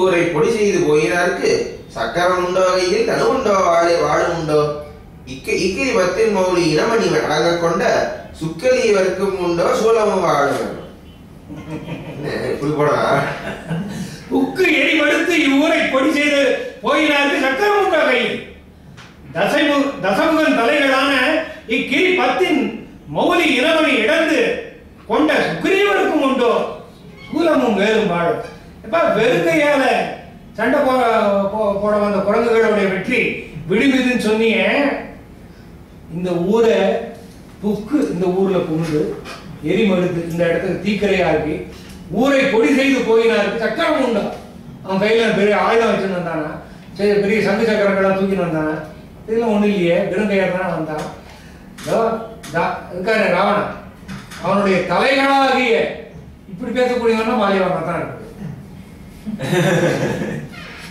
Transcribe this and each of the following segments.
ஊரை பொடி செய்து போயினார்க்கு சக்கரம் உண்டோ கையில் தனு உண்டோ வாழும் உண்டோ இக்கிரி பத்தின் மௌலி இனமணி அடங்க கொண்ட சுக்கலி வர்க்கம் உண்டோ சூலமும் வாழும். இப்படி போனா உக்கு எரி மடுத்து இவ்வூரை பொடி செய்து போயினாருக்கு சக்கரம் உண்டோ கையில் தசமுகன் தலைகளான இக்கிரி பத்தின் மௌலி இனமணி இடந்து கொண்ட சுக்ரீவருக்கும் உண்டோ சூலமும் வேலும் வாழும். இப்ப வெறுக்கையால சண்டை போட வந்த குரங்குகளுடைய வெற்றி விடுவிதுன்னு சொன்னீங்க. இந்த ஊரை புக்கு இந்த ஊர்ல புகுந்து எரிமடுத்து இந்த இடத்துக்கு தீக்கரையாக்கி ஊரை பொடி செய்து போயினாருக்கு சக்கரம் உண்டா. அவன் கையில பெரிய ஆயுதம் வச்சுன்னு வந்தானா, சரி பெரிய சங்கு சக்கரங்கள்லாம் தூக்கின்னு வந்தானா, இதெல்லாம் ஒண்ணு இல்லையே, வெறுங்கையா தானே வந்தான். இருக்காரு ராவணன், அவனுடைய தலைகளாகிய இப்படி பேசக்கூடியவன்னா மாலியவன் தான் இருக்கு.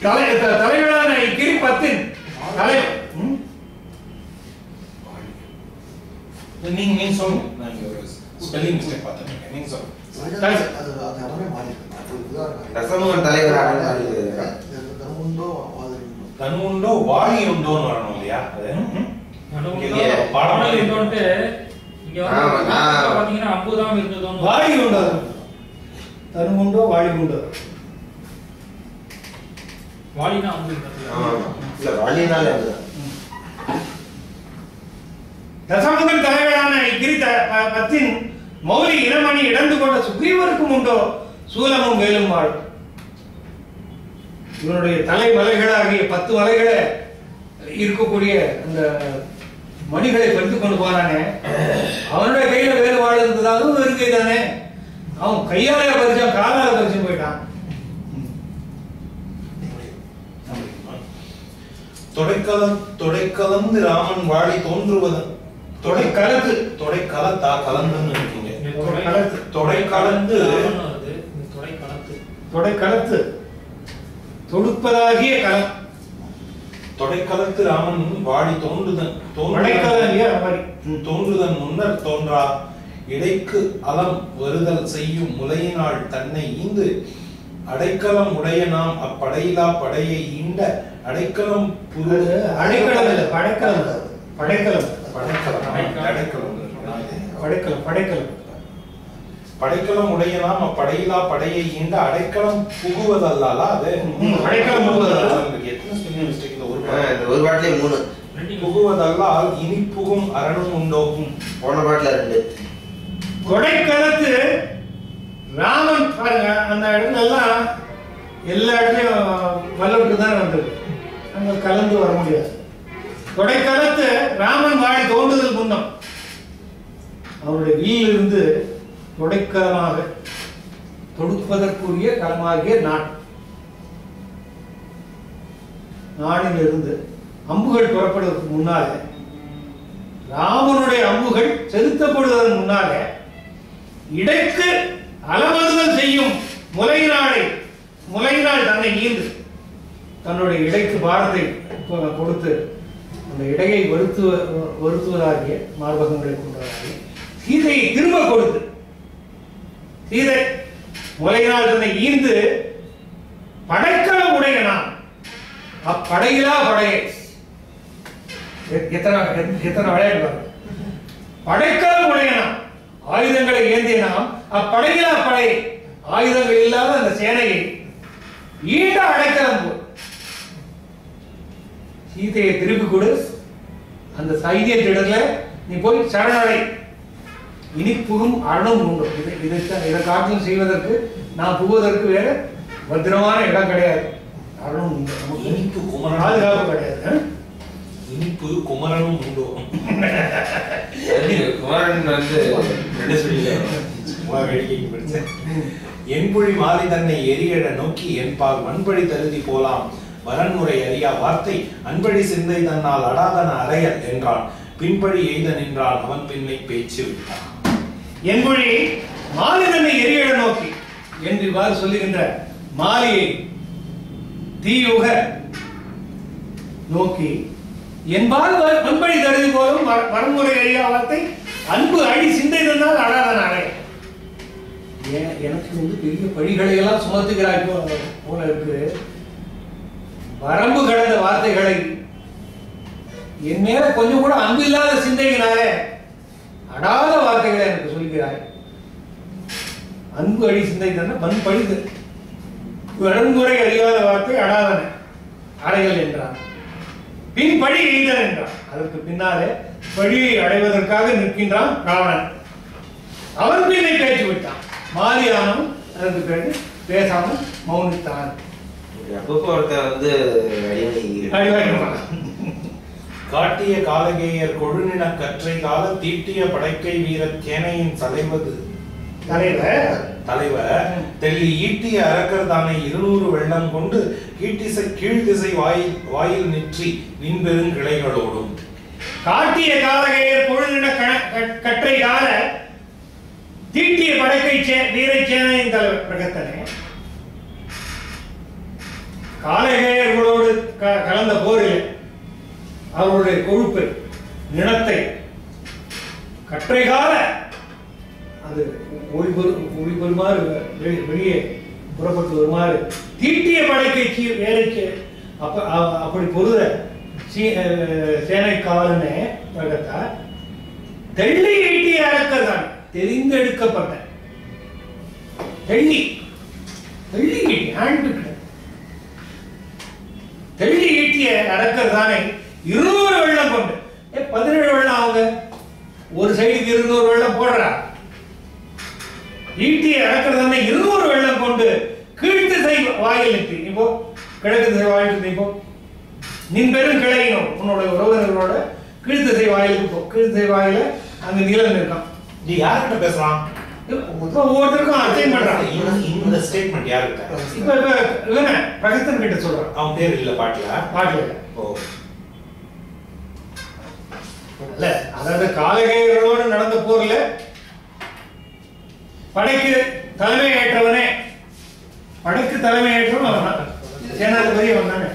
தலைகளான இக்கிரி பத்தின் தலை நீங்க சொல்லுங்க. நான் ஒரு ஸ்பெல்லிங் மிஸ்டேக் பார்த்தேன். நீங்க சொல்லுங்க. தசமுகன் தலைவராக தனு உண்டோ வாழி உண்டோன்னு வரணும் இல்லையா? பாடல் உண்டோன்ட்டு இங்க வந்து பாத்தீங்கன்னா அம்புதான் இருந்ததோன்னு வாழி உண்டோ தனு உண்டோ வாழி உண்டோ வாழினா அம்பு இல்ல வாழினாலே தசமுகன் தலைவரான இக்கிரி பத்தின் மௌலி இனமணி இடந்து கொண்ட சுக்ரீவருக்கும் உண்டோ சூலமும் வேலும் வாழும். இவனுடைய தலை மலைகளாகிய 10 மலைகளை இருக்கக்கூடிய அந்த மணிகளை பறித்து கொண்டு போனானே, அவனுடைய கையில வேறு வாழ் இருந்ததாகவும் வெறுக்கை தானே. அவன் கையால பறிச்சான், காலால பறிச்சு போயிட்டான். தொடைக்கலந்து ராமன் வாழி தோன்றுவதன் தொடைக்கலத்தா கலந்துன்னு இருக்கீங்க. தொடைக்கலத்து தொடுப்பதாகிய கலம். தொடைக்கலத்து ராமன் வாழி தோன்றுதன் முன்னர் தோன்றா இடைக்கு அலம் வருதல் செய்யும் முலையினால் தன்னை ஈந்து அடைக்கலம் உடைய நாம் அப்படையிலா படையை ஈண்ட அடைக்கலம் படைக்கலம் உடைய நாம் அப்படையிலா படையை ஈண்ட அடைக்கலம் புகுவதல்லால அது ஒரு பாட்டிலே 3 புகுவதல்லால் இனி புகும் அரணும் உண்டோகும். போன பாட்டில 2. கொடைக்கலத்து ராமன் பாருங்க, அந்த இடத்துல எல்லாம் எல்லா இடத்துலயும் வல்லவருக்கு தான் வந்தது, அங்க கலந்து வர முடியாது. கொடைக்கலத்து ராமன் வாழி தோன்றுதல் முன்னம் அவருடைய வீலிருந்து தொடைக்கலமாக தொடுப்பதற்குரிய களமாகிய நாடிலிருந்து அம்புகள் புறப்படுவதற்கு முன்னால, ராமனுடைய அம்புகள் செலுத்தப்படுவதற்கு முன்னால இடைக்கு அலமதுதல் செய்யும் முலையினால் தன்னை ஈந்து தன்னுடைய இடைக்கு பாரத்தை கொடுத்து அந்த இடையை வருத்துவதாகிய மார்பகங்களை கொண்டதாகிய சீதையை திரும்ப கொடுத்து, சீதை முலையினால் தன்னை ஈந்து படைக்கலம் உடைய நான் அப்படையிலா படையை எத்தனை விளையாடுவாங்க. படைக்கலம் உடைய நாம் ஆயுதங்களை ஏந்திய நாம் அப்படையிலா படை ஆயுதங்கள் இல்லாத அந்த சேனையை ஈண்ட அடைக்கலம் சீதையை திருப்பி கொடு, அந்த சைனியத்திடல நீ போய் சரணடை, இனி புகும் அரணம் உண்டு. இதை காட்டிலும் செய்வதற்கு நான் புகுவதற்கு வேற பத்திரமான இடம் கிடையாது, அரணம் உண்டு, இனிப்பு பாதுகாப்பு கிடையாது. இனிப்பு குமரனும் உண்டோ. குமரன் வந்து என்பொழி மாறி தன்னை எரியட நோக்கி என்பால் மண்பழி தருதி போலாம் வரன்முறை அறியா வார்த்தை அன்பழி சிந்தை தன்னால் அடாதன அறையல் என்றான். பின்பழி எய்த நின்றான் அவன் பின்னை பேச்சு விட்டான். என்பொழி மாறி தன்னை எரியட நோக்கி என்று இவ்வாறு சொல்லுகின்ற மாலியை தீயுக நோக்கி என்பால் மண்பழி தருதி போலும் வரன்முறை அறியா வார்த்தை அன்பு அடி சிந்தை தன்னால் அடாதன அறையல். எனக்கு வந்து பெரிய பழிகளை எல்லாம் சுமத்துகிறாய் போல இருக்கு. வரம்பு கடந்த வார்த்தைகளை என் மேல கொஞ்சம் கூட அன்பு இல்லாத சிந்தையினாலே அடாத வார்த்தைகளை எனக்கு சொல்கிறாய். அன்பு அடி சிந்தை தானே பண் பழிது. வரன்முறை அறியாத வார்த்தை அடாதன அடைகள் என்றான். பின் பழி எய்தல் என்றான். அதற்கு பின்னாலே பழியை அடைவதற்காக நிற்கின்றான் ராவணன். அவன் பின்னை பேச்சு விட்டான். மாரியானும் அதற்கு பிறகு பேசாமல் மௌனித்தான். காட்டிய காலகேயர் கொழுநின கற்றை கால தீட்டிய படைக்கை வீர சேனையின் தலைவர் தெல்லி ஈட்டிய அரக்கர் தானே 200 வெள்ளம் கொண்டு கீழ்திசை வாயில் நிற்றி நின்பெரும் கிளைகளோடும். காட்டிய காலகேயர் கொழுநின கற்றை கால தீட்டிய படைக்கை வீரை சேனையின் தலைவர் பிரகத்தனே, காலகேயர்களோடு கலந்த போரில் அவருடைய கொழுப்பை நிலத்தை கற்றை கால அது ஒளி பெறுமாறு வெளியே புறப்பட்டு வருமாறு தீட்டிய படைக்கைக்கு வேலைக்கு அப்படி பொருத சேனை காலனே பிரகத்தா தெள்ளி ஈட்டிய அரக்கர் தான் தெரிந்தெடுக்கப்பட்ட தெள்ளி ஈட்டிய அரக்கர் தானே 200 வெள்ளம் கொண்டு 17 வெள்ளம் ஆகுங்க. ஒரு சைடுக்கு 200 வெள்ளம் போடுறா. ஈட்டிய அரக்கர் தானே 200 வெள்ளம் கொண்டு கீழ்த்திசை வாயில் நிற்று. இப்போ கிழக்கு திசை வாயில் நிற்போ நின் பெரும் கிளையினோம் உன்னோட உறவினர்களோட கீழ்த்திசை வாயிலுக்கு போ. கீழ்த்திசை வாயில அங்க நீளம் இருக்கான். நீ யார்கிட்ட பேசலாம்? ஒவ்வொருத்தருக்கும் அசைன் பண்றான். இந்த ஸ்டேட்மெண்ட் யார்கிட்ட? இப்ப இவன பிரகத்தன் கிட்ட சொல்றான். அவன் பேர் இல்ல பாட்டுல. ஓ இல்ல, அதாவது காலகேயர்களோடு நடந்த போர்ல படைக்கு தலைமை ஏற்றவனே, படைக்கு தலைமை ஏற்றவன் அவன் சேனாதிபதி. அவன் தானே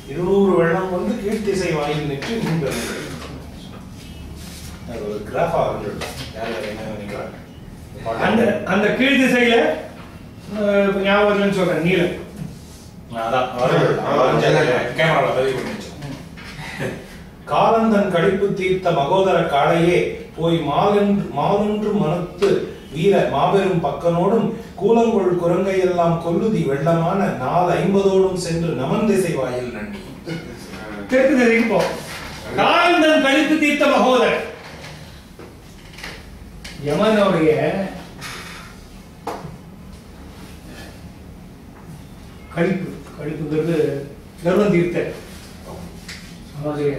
200 வெள்ளம் கொண்டு கீழ்த்திசை வாயில் நின்று நின்பெரும். ஒரு கிராஃபா அந்த கீழ் திசையில ஞாபகம் சொல்றேன் நீளம். காலந்தன் கழிப்பு தீர்த்த மகோதர காளையே போய் மாலொன்று மனத்து வீர மாபெரும் பக்கனோடும் கூலங்கொள் குரங்கை எல்லாம் கொல்லுதி வெள்ளமான 450 சென்று நமன் திசை வாயில் நன்றி. தெற்கு திசைக்கு போ. காலந்தன் கழிப்பு தீர்த்த மகோதர யமனுடைய கழிப்புங்கிறது கர்வம் தீர்த்த அவனுடைய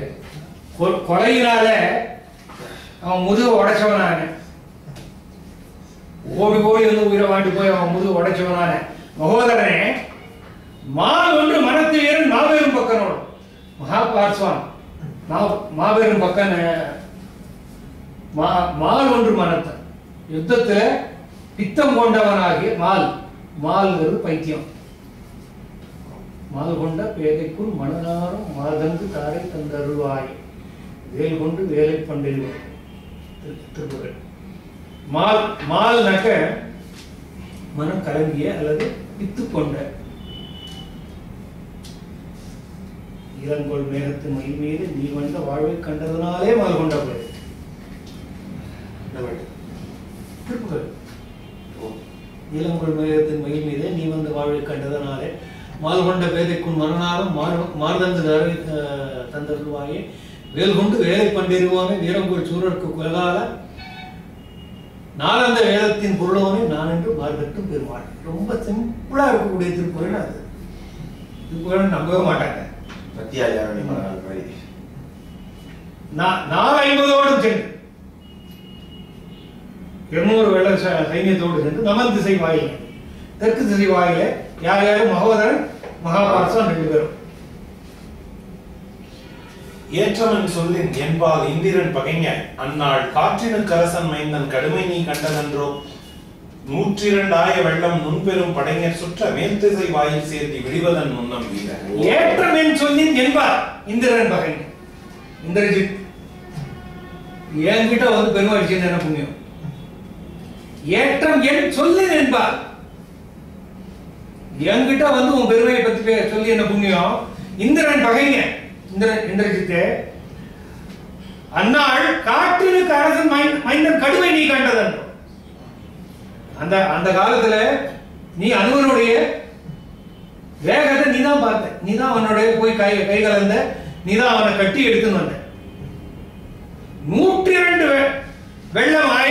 கொலையினால அவன் முதுக உடைச்சவனான, ஓடி வந்து உயிரை வாண்டி போய் அவன் முதுக உடைச்சவனான மகோதரனே, மால் ஒன்று மனத்து வீரன் மாபெரும் பக்கனோடு மகாபார்ஸ்வான் மாபெரும் பக்கன் மால் ஒன்று மனத்தன் யுத்தத்துல பித்தம் கொண்டவனாகிய மால்ங்கிறது பைத்தியம். மால் கொண்ட பேதைக்குள் மனநாரும் மாதங்கு தாரை தந்தருவாய் வேல் கொண்டு வேலை பண்டிருவோம். திருப்புகள். மால்னாக்க மனம் கலங்கிய அல்லது பித்து கொண்ட. இளங்கோள் மேகத்தின் மயில் மீது நீ வந்த வாழ்வை கண்டதனாலே மால் கொண்ட போய் திருப்புகள். இளங்கோள் மேகத்தின் மயில் மீது நீ வந்த வாழ்வை கண்டதனாலே மால் கொண்ட பேதைக்குள் மரணாலும் மார்தந்து தந்தருவாயே வேல் கொண்டு வேலை பண்டிருவோனே வீரங்கோள் சூரருக்கு குலகால நாளந்த வேதத்தின் பொருளோனே நான் என்று மார்கட்டும் பெருமாள். ரொம்ப சிம்பிளா இருக்கக்கூடிய திருக்குறள் அது. திருக்குறள் நம்பவே மாட்டாங்க. 450 சென்று 200 வெள்ள சைன்யத்தோடு சென்று நமன் திசை வாயில தெற்கு திசை வாயில யார் யாரும் மகோதரன் மகாபாரதம் 2 பேரும். ஏற்றமன் சொல்லின் என்பால் இந்திரன் பகைஞர் அந்நாள் காற்றினுக்கு அரசன் மைந்தன் கடுமை நீ கண்டதன்றோ 102 வெள்ளம் முன்பெரும் படைஞர் சுற்ற மேல் திசை வாயில் சேர்த்தி விடுவதன் முன்னம் வீரர். ஏற்றமன் சொல்லின் என்பார் இந்திரன் பகைஞர். இந்திரஜித் என்கிட்ட வந்து பெருமாள் என்ன புண்ணியம், ஏற்றம் என் சொல்லு என்பார். என்கிட்ட வந்து உன் பெருமையை பத்தி சொல்லி என்ன புண்ணியம்? இந்திரன் பகைங்க, இந்திரஜித்து அந்நாள் காற்றினுக்கு அரசன் மைந்தன் கடுமை நீ கண்டதன். அந்த அந்த காலத்துல நீ அனுமனுடைய வேகத்தை நீதான் பார்த்த, நீதான் அவனுடைய போய் கை கலந்த, நீதான் அவனை கட்டி எடுத்துன்னு வந்த. 102 வெள்ளம் ஆய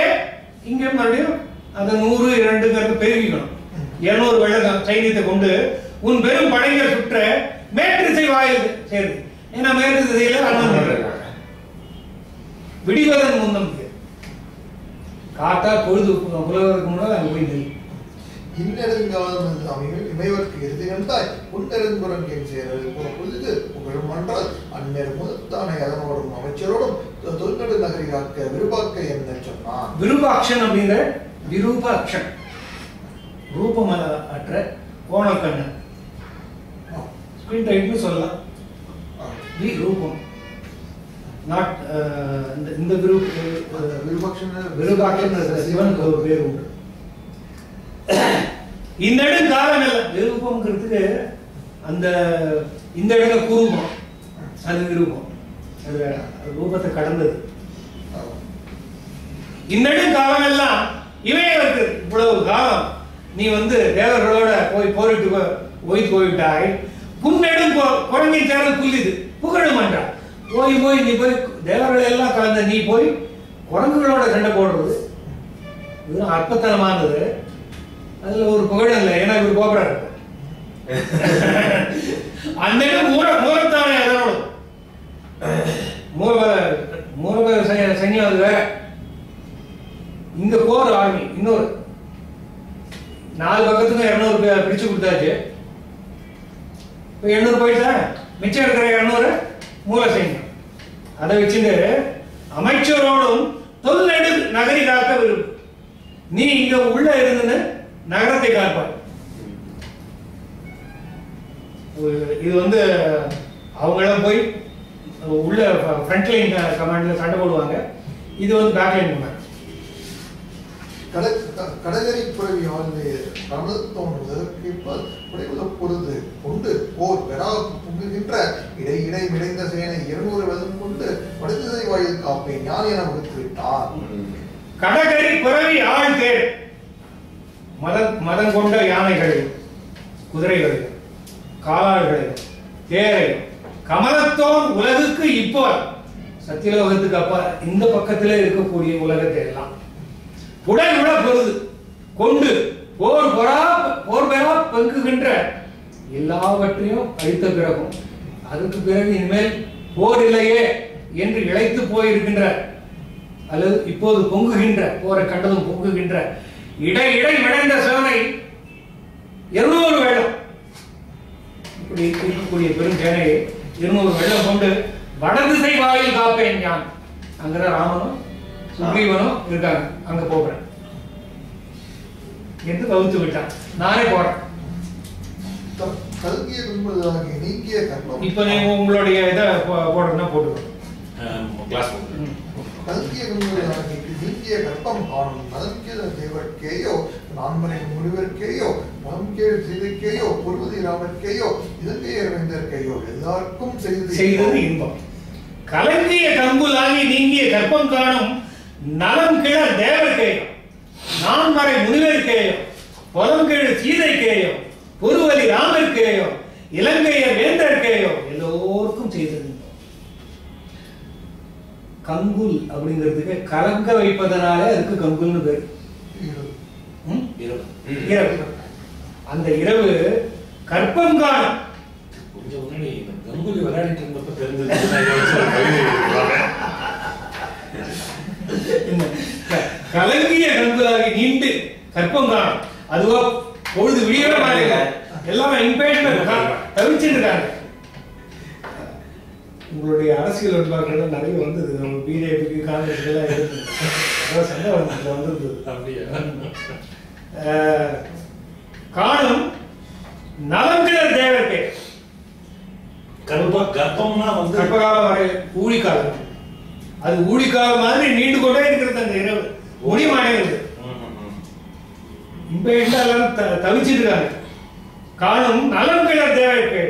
இங்க மறுபடியும் அந்த 102 பெருகிக்கணும். 200 வெள்ள சைனியத்தை கொண்டு உன் பெரும் படைகள் சுற்ற மேற்கு திசை வாயுது சரி. ஏன்னா மேற்கு திசையில அண்ணன் விடிவதன் முன்னம் காத்தா பொழுது புலவருக்கு முன்னால் அங்க போய் நெல் இன்னெடுங்காலம் இமைவர்க்கு எதிர்ந்தாய் உன்னெருங்குறம் என் சேரல் பொழுது புகழும் என்றால் அந்நேர் முதத்தானை அதனோடும் அமைச்சரோடும் தொல்நடு நகரி காக்க விருபாக்க என்ன சொன்னான். விருபாக்ஷன் அப்படிங்கிற விரூபாக்ஷன் ரூபம் அற்ற கோணல் கண்ணன் ஸ்கிரீன் டைப்னு சொல்லலாம். ரூபம் நாட் இந்த விருபாக்ஷன் சிவனுக்கு ஒரு பேர் உண்டு. இந்நெடும் காலம் எல்லாம் விருப்பம்ங்கிறதுக்கு அந்த இந்த இடத்துல குரூபம் அது விருப்பம், அது ரூபத்தை கடந்தது. இந்நெடும் காலம் எல்லாம் இவையே இருக்கு. இவ்வளவு காலம் நீ வந்து தேவர்களோட போய் போரிட்டு ஓய்ந்து போய்விட்டாய். புன்னெடும் குழந்தை சேரல் புல்லிது புகழும் என்றார். போய் நீ போய் தேவர்களை எல்லாம் கலந்த நீ போய் குரங்குகளோட சண்டை போடுறது இது அற்பத்தனமானது. அதுல ஒரு புகழம் இல்லை, ஏன்னா இவர் கோபுரம் அன்னைக்கு மூலத்தானே அதனோட மூல சைன்யம் அது வேற. இங்க போர் ஆர்மி இன்னொரு 4 பக்கத்துக்கு 200 பிடிச்சு கொடுத்தாச்சு. 800 போயிட்டா மிச்சம் இருக்கிற 200 மூல சைன்யம். அதை வச்சுட்டு அமைச்சரோடும் தொல்நடு நகரி காக்க விரும்பு. நீ இங்க உள்ள இருந்து நகரத்தை காப்பாய். இது வந்து அவங்களும் போய் உள்ள ஃப்ரண்ட் லைன் கமாண்ட்ல சண்டை போடுவாங்க. இது வந்து பேக் லைன் கமாண்ட். கடகரை புறவி வாழ்ந்து பொழுது கொண்டு போர் பெறா புங்குகின்ற இடை மிடைந்த சேனை 200 வெதம் கொண்டு வடதிசை வாயில் காப்பை ஞான் என வகுத்து விட்டார். கடகரை புறவி ஆள் தேர் மதம் கொண்ட யானைகளையும் குதிரைகளையும் காலாள்களையும் தேரையும் கமலத்தோன் உலகுக்கு இப்போ சத்தியலோகத்துக்கு அப்பா இந்த பக்கத்துல இருக்கக்கூடிய உலகத்தை எல்லாம் உடனுட பொருது கொண்டு போர் பெறா பங்குகின்ற எல்லாவற்றையும் அழித்த பிறகும் அதுக்கு பிறகு இனிமேல் போர் இல்லையே என்று இழைத்து போயிருக்கின்ற அல்லது இப்போது பொங்குகின்ற போரை கண்டதும் பொங்குகின்ற இடை விளைந்த சேனை 200 வெள்ளம் இப்படி இருக்கக்கூடிய பெரும் சேனையை 200 வெள்ளம் கொண்டு வடதிசை வாயில் காப்பேன் ஞான். அங்க ராமனும் சுக்ரீவனும் இருக்காங்க, அங்க போகிறேன் என்று கவுத்து விட்டான். நானே போறேன். இப்ப நீங்க உங்களுடைய இதை போடுறதுன்னா போட்டுக்கணும். நீங்கிய கற்பம் காணும் நலன்கேத தேவர்க்கேயோ நான்மனை முனிவர்க்கேயோ மலம்கேள் சீதைக்கேயோ பொருவதி ராமர்க்கேயோ இலங்கைய வேந்தர்க்கேயோ எல்லாருக்கும் செய்தது இன்பம். கலங்கிய கங்குலாகி நீங்கிய கற்பம் காணும் நலம் கிழ தேவர்க்கேயோ நான்மறை முனிவர்க்கேயோ பொலம்கேள் சீதைக்கேயோ பொருவலி ராமர்க்கேயோ இலங்கைய வேந்தர்க்கேயோ எல்லோருக்கும் செய்தது. கங்குல் அப்படிங்கிறதுக்கு கலங்க வைப்பதனால அதுக்கு கங்குல்னு பேர். இரவு அந்த இரவு கற்பம் காணும். கங்குலி விளையாடிட்டு இருந்தப்ப தெரிஞ்சது கலங்கிய கங்குலாகி நீண்டு கற்பம் காணும். அதுவா பொழுது விடியவே மாட்டேங்க, எல்லாம் இம்பேஷன் தவிச்சுட்டு இருக்காங்க. உங்களுடைய அரசியல் உருவாக்குறது நிறைய வந்தது. நம்ம பிஜேபிக்கு காங்கிரஸ் எல்லாம் இருக்கு, சண்டை வந்தது. அப்படியே காணும் நலங்கிழர் தேவர்க்கே கர்ப்பம்னா வந்து கர்ப்பகாலம் வரை ஊழிக்காலம். அது ஊழிக்காலம் மாதிரி நீண்டு கொண்டே இருக்கிறது. அந்த இரவு முடிய மாட்டேங்குது. இப்ப எல்லாரும் தவிச்சிட்டு இருக்காங்க. காணும் நலம் கிள தேவைக்கு.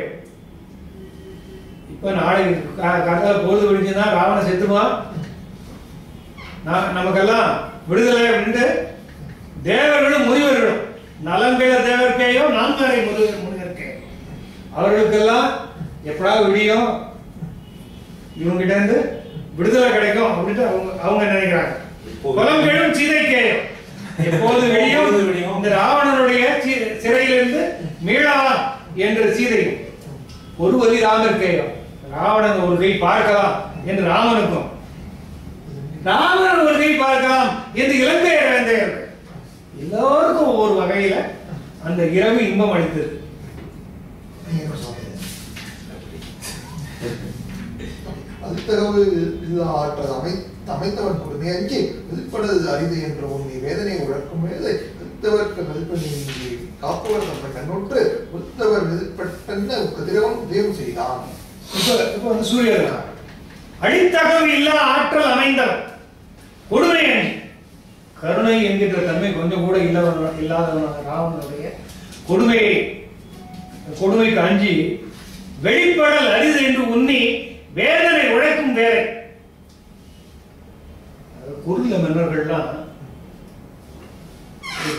இப்ப நாளைக்கு காத்தால பொழுது விடிஞ்சுன்னா ராவண செத்துவான். நமக்கெல்லாம் விடுதலை உண்டு. தேவர்களும் முனிவர்களும் நலங்கிழ தேவர்க்கையோ நான்கரை முனிவர்க்கே அவர்களுக்கெல்லாம் எப்படாவது விடியும், இவங்கிட்ட இருந்து விடுதலை கிடைக்கும் அப்படின்ட்டு அவங்க நினைக்கிறாங்க. குலம் கேடும் சீதைக்கேயும் எப்போது விடியும் இந்த ராவணனுடைய சிறையிலிருந்து மீளலாம் என்று சீதையும் ஒரு வழி ராமர்க்கேயும் ராவணன் ஒரு கை பார்க்கலாம் என்று ராமனுக்கும் ராமன் ஒரு கை பார்க்கலாம் என்று இலங்கையர் வேந்தையர்கள் எல்லோருக்கும் ஒவ்வொரு வகையில அந்த இரவு இன்பம் அளித்தது. அதுத்தகவு ஆற்றல் அமைத்தவன் கொடுமை அஞ்சி வெளிப்படுவது அரிது என்ற உண்மை வேதனை உழக்கும் வேலை வித்தவர்க்கு வெளிப்படி காப்பவர் தம்மை கண்ணொற்று உத்தவர் வெளிப்பட்ட கதிரவன் உதயம் செய்தான். இப்ப வந்து சூரியன் அடித்தகவு இல்லா ஆற்றல் அமைந்தவன் கொடுமை அஞ்சி கருணை என்கின்ற தன்மை கொஞ்சம் கூட இல்லாதவனாக ராவணனுடைய கொடுமைக்கு அஞ்சி வெளிப்படல் அரிது என்று உண்ணி வேதனை உழைக்கும் வேலை. குறுநில மன்னர்கள்லாம்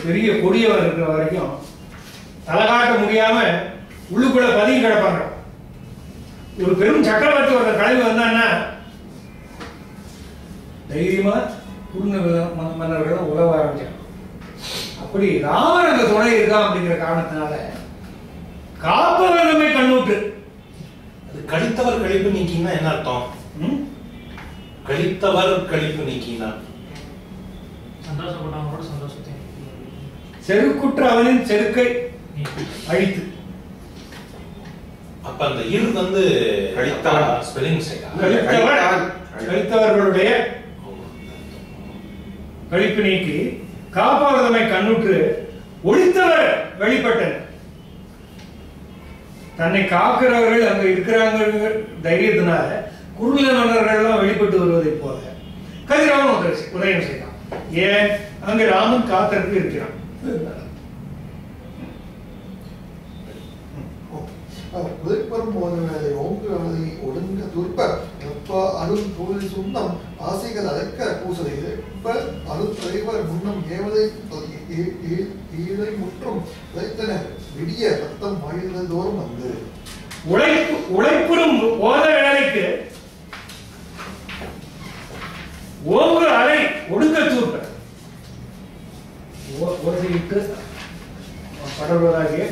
பெரிய கொடியவர் இருக்கிற வரைக்கும் தலகாட்ட முடியாம உள்ளுக்குள்ள பதுங்கி கிடப்பாங்க. ஒரு பெரும் சக்கரவர்த்தி ஒரு கிளம்பி வந்தான்னா தைரியமா குறுநில மன்னர்கள் உதவ ஆரம்பிச்சாங்க. அப்படி ராமன் அங்க துணை இருக்கான் அப்படிங்கிற காரணத்தினால காப்பவர் நம்மை கண்ணூட்டு. அது கழித்தவர் கழிப்பு நீக்கினா என்ன அர்த்தம்? கழித்தவர் கழிப்பு நீக்கினா சந்தோஷப்பட்டவங்களோட சந்தோஷத்தை செருக்குற்ற அவனின் செருக்கை அழித்து. அப்ப அந்த இரு வந்து கழித்தவன் ஸ்பெல்லிங் மிஸ்டேக்கா? கழித்தவர்களுடைய கழிப்பு நீக்கி காப்பவர் நம்மை கண்ணுற்று ஒழித்தவர் வெளிப்பட்டனர். தன்னை காக்கிறவர்கள் அங்க இருக்கிறாங்க தைரியத்தினால குறுநில மன்னர்கள் வெளிப்பட்டு வருவதை போல கதிரவன் உதயம் செய்தான். ஏன்? அங்க ராமன் காத்திற்கு இருக்கிறான். வெளிப்பெறும் போது வேலை ஓங்குகளை ஒடுங்க துற்ப வெப்ப அருள் தோழி சுண்ணம் ஆசைகள் அழைக்க பூசலை வெப்ப அருள்தலைவர் முன்னம் ஏவதை ஈழை முற்றும் வைத்தனர் விடிய ரத்தம் வாயில்கள் தோறும் வந்து உழைப்புறும் ஓத வேலைக்கு ஓங்கு அலை ஒடுங்க தூர்ப்ப ஓசையிட்டு படர்வதாகிய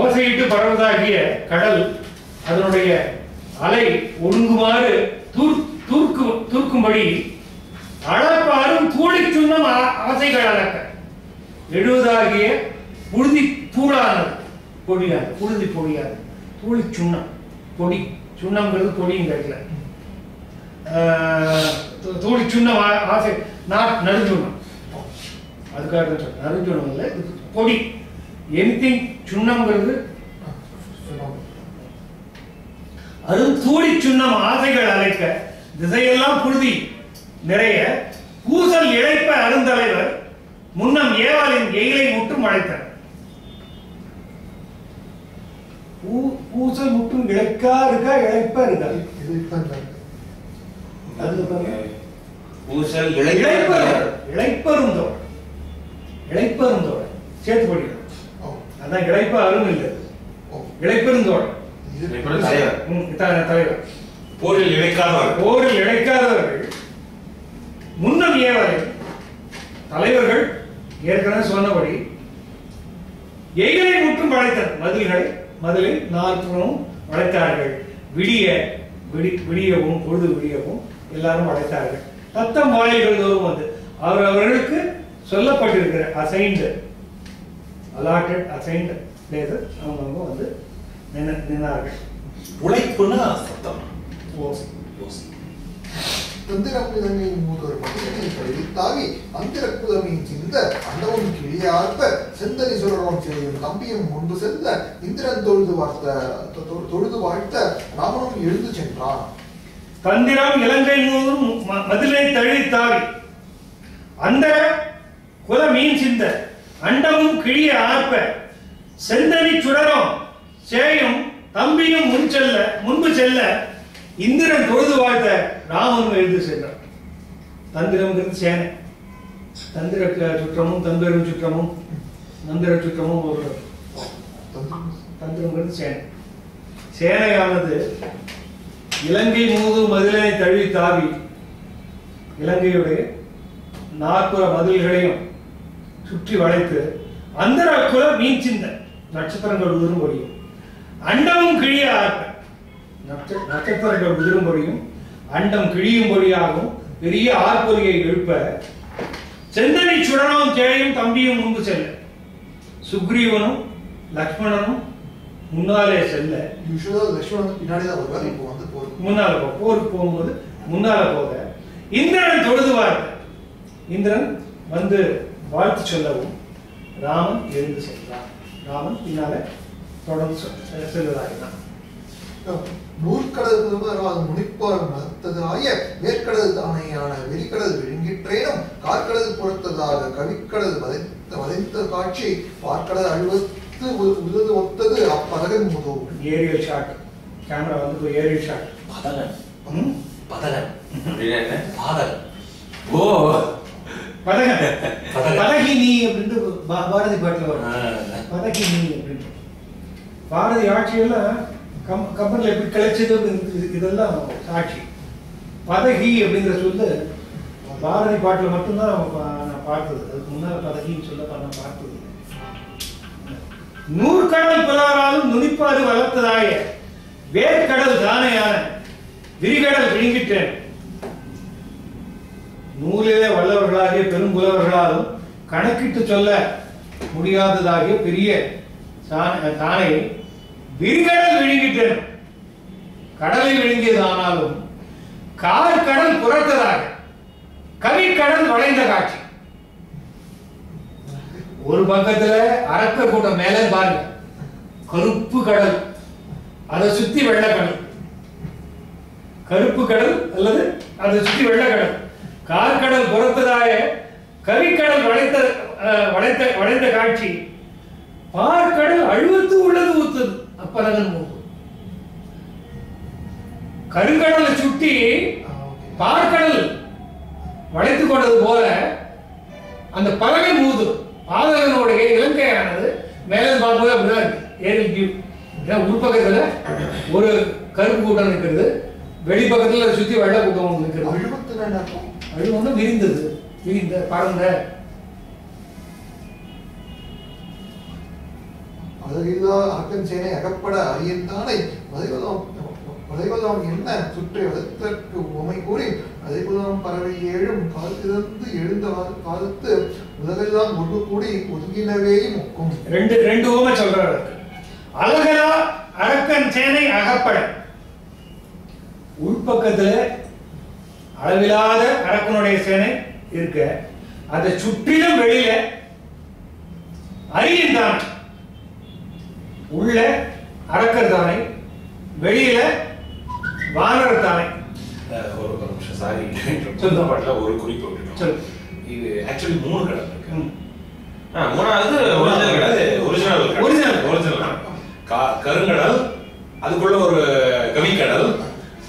ஓசையிட்டு பரவதாகிய கடல் அதனுடைய அலை ஒடுங்குமாறு தூர்க்கும்படி அளப்பாரும் தூளி சுண்ணம் ஆசைகள் அளக்க எழுவதாகிய புழுதி தூளானது பொடியாது புழுதி பொடியாது தூளி சுண்ணம் பொடி சுண்ணம்ங்கிறது பொடியும் கிடைக்கல. தூளி சுண்ணம் ஆசை நறுஞ்சுண்ணம் அதுக்காக நறுஞ்சுண்ணம் இல்லை பொடி எனிதிங் சுண்ணம்ங்கிறது அரும் தூளி சுண்ணம் ஆசைகள் அழைக்க திசையெல்லாம் புழுதி நிறைய பூசல் இழைப்ப அருந்தலைவர் முன்னம் ஏவாளின் எயிலை முற்றும் அழைத்தார். பூசல் முற்றும் இழைக்கா இருக்கா இழைப்பா இருக்கா? பூசல் இழைப்பருந்தோட சேர்த்து படிக்கணும். அதான் இழைப்ப அரும் இல்லை இழைப்பருந்தோட தலைவர் போரில் இழைக்காதவர்கள் முன்னம் ஏவலை தலைவர்கள் ஏற்கனவே சொன்னபடி எய்களை முற்றும் படைத்தனர். மதிலை நாற்புறமும் படைத்தார்கள். விடியவும் பொழுது விடியவும் எல்லாரும் படைத்தார்கள். தத்தம் வாயில்கள் தோறும் வந்து அவர்களுக்கு சொல்லப்பட்டிருக்கிற அசைன்ட் பிளேசஸ் அவங்க வந்து நின்றார்கள். உழைப்புனா சத்தம் தந்திரப்புதமையின் மூதொரு மகிழ்ச்சியை கழித்தாவி அந்திரப்புதமையின் சிந்த அண்டவன் கிளியார்த்த செந்தனி சுரரம் செய்யும் தம்பியும் முன்பு செல்ல இந்திரன் தொழுது வாழ்த்த ராமனும் எழுந்து சென்றான். தந்திரம் இலங்கை மூதும் மதிலை தழித்தாவி அந்த குல மீன் சிந்த அண்டமும் கிழிய ஆர்ப்ப செந்தனி சுடரும் சேயும் தம்பியும் முன்பு செல்ல இந்திரன் தொழுது வாழ்த்த ராமன் எழுந்து சென்றார். தந்திரம் சேனை, தந்திர சுற்றமும் தந்திரம் சுற்றமும் நந்திர சுற்றமும் ஒரு தந்திரம் சேனை. சேனையானது இலங்கை மூது மதிலை தழுவி தாவி இலங்கையுடைய 40 மதில்களையும் சுற்றி வளைத்து அந்தர குல மீன் சிந்த நட்சத்திரங்கள் உதிரும்படியும் அண்டமும் கிழிய ஆர்ப்ப நட்சத்திரங்கள் உதிரும்படியும் அண்டம் கிழியும்படியாகவும் பெரிய ஆர்ப்பொலியை எழுப்ப செந்தனை சுடனும் சேயும் தம்பியும் முன்பு செல்ல சுக்ரீவனும் லக்ஷ்மணனும் முன்னாலே செல்ல முன்னால போருக்கு போகும்போது முன்னால போக இந்திரன் தொழுது வாழ்த்த இந்திரன் வந்து வாழ்த்து சொல்லவும் ராமன் எழுந்து சென்றான். ராமன் பின்னால தொடர்ந்து செல்வதாகிறான். நூற்கடல் முனிப்பார் மறுத்ததாய வேர்க்கடல் தானையான வெறிக்கடல் விழுங்கிற்றேனும் கார்கடல் புறத்ததாக கவிக்கடல் வளைந்த காட்சி பார்க்கடல் அழுவத்து உழுது ஒத்தது அப்பதகன் முதோ. ஏரியல் ஷாட், கேமரா வந்து ஏரியல் ஷாட். பதகன் பதகன் அப்படின்னா என்ன? பாதகன். ஓ பதகன் பதகினி அப்படின்னு பாரதி பாட்டுல வரும். பதகினி அப்படின்னு பாரதி ஆட்சியெல்லாம் கப்பல்ல எப்படி கலைச்சது இதெல்லாம் சாட்சி. பதகி அப்படிங்கிற சொல்லு பாரதி பாட்டுல மட்டும்தான் நான் பார்த்தது. அதுக்கு முன்னால பதகின்னு சொல்ல நான் பார்த்தது. நூற்கடல் புலாராலும் நுனிப்பாறு வளர்த்ததாய வேர்க்கடல் தானையான விரிகடல் விழுங்கிட்டேன். நூலிலே வல்லவர்களாகிய பெரும்புலவர்களாலும் கணக்கிட்டு சொல்ல முடியாததாகிய பெரிய தானை விரிகடல் விழுங்கிட்டேன். கடலை விழுங்கியதானாலும் கார்கடல் புறத்ததாக கவிக்கடல் வளைந்த காட்சி. ஒரு பக்கத்துல அரக்க கூட்டம் மேலே பாருங்க, கருப்பு கடல், அதை சுத்தி வெள்ளக்கடல், கருப்பு கடல் அல்லது அதை சுத்தி வெள்ளக்கடல், கார்கடல் புறத்ததாய கவிக்கடல் வளைந்த காட்சி. பார்க்கடல் அழுவத்து உள்ளது ஊத்தது அப்பதகன் மூது. கருங்கடலை சுட்டி பார்க்கடல் வளைத்து கொண்டது போல அந்த பலகன் மூது பாதகனுடைய இலங்கையானது மேலே பார்க்கும்போது அப்படிதான் இருக்கு. ஏரில் வியூ உள்பக்கத்துல ஒரு கருப்பு கூட்டம் இருக்கிறது, வெளிப்பக்கத்துல சுத்தி வெள்ளை கூட்டம் இருக்கிறது. அழுவன்னு விரிந்தது, விரிந்த பறந்த அதற்கில்லா அரக்கன் சேனை அகப்பட அரியந்தானை வதைவதாம் என்ன சுற்றி வதற்கு உமை கூறி அதைகுதாம் பறவை ஏழும் காலத்திலிருந்து எழுந்த காலத்து உலகெல்லாம் ஒன்று கூடி ஒதுங்கினவே மொக்கும். ரெண்டு ஊமை சொல்றாரு. அழகலா அரக்கன் சேனை அகப்பட, உள்பக்கத்துல அளவில்லாத அரக்கனுடைய சேனை இருக்க, அதை சுற்றிலும் வெளியில அரியந்தான், உள்ள அரக்கர் தானே, வெளியில வானர் தானே. ஒரு நிமிஷம் சாரி, சொந்த பாட்டுல ஒரு குறிப்பு விட்டுட்டோம். இது ஆக்சுவலி 3 கடல் இருக்கு. மூணாவது ஒரிஜினல் கருங்கடல், அதுக்குள்ள ஒரு கவிக்கடல்,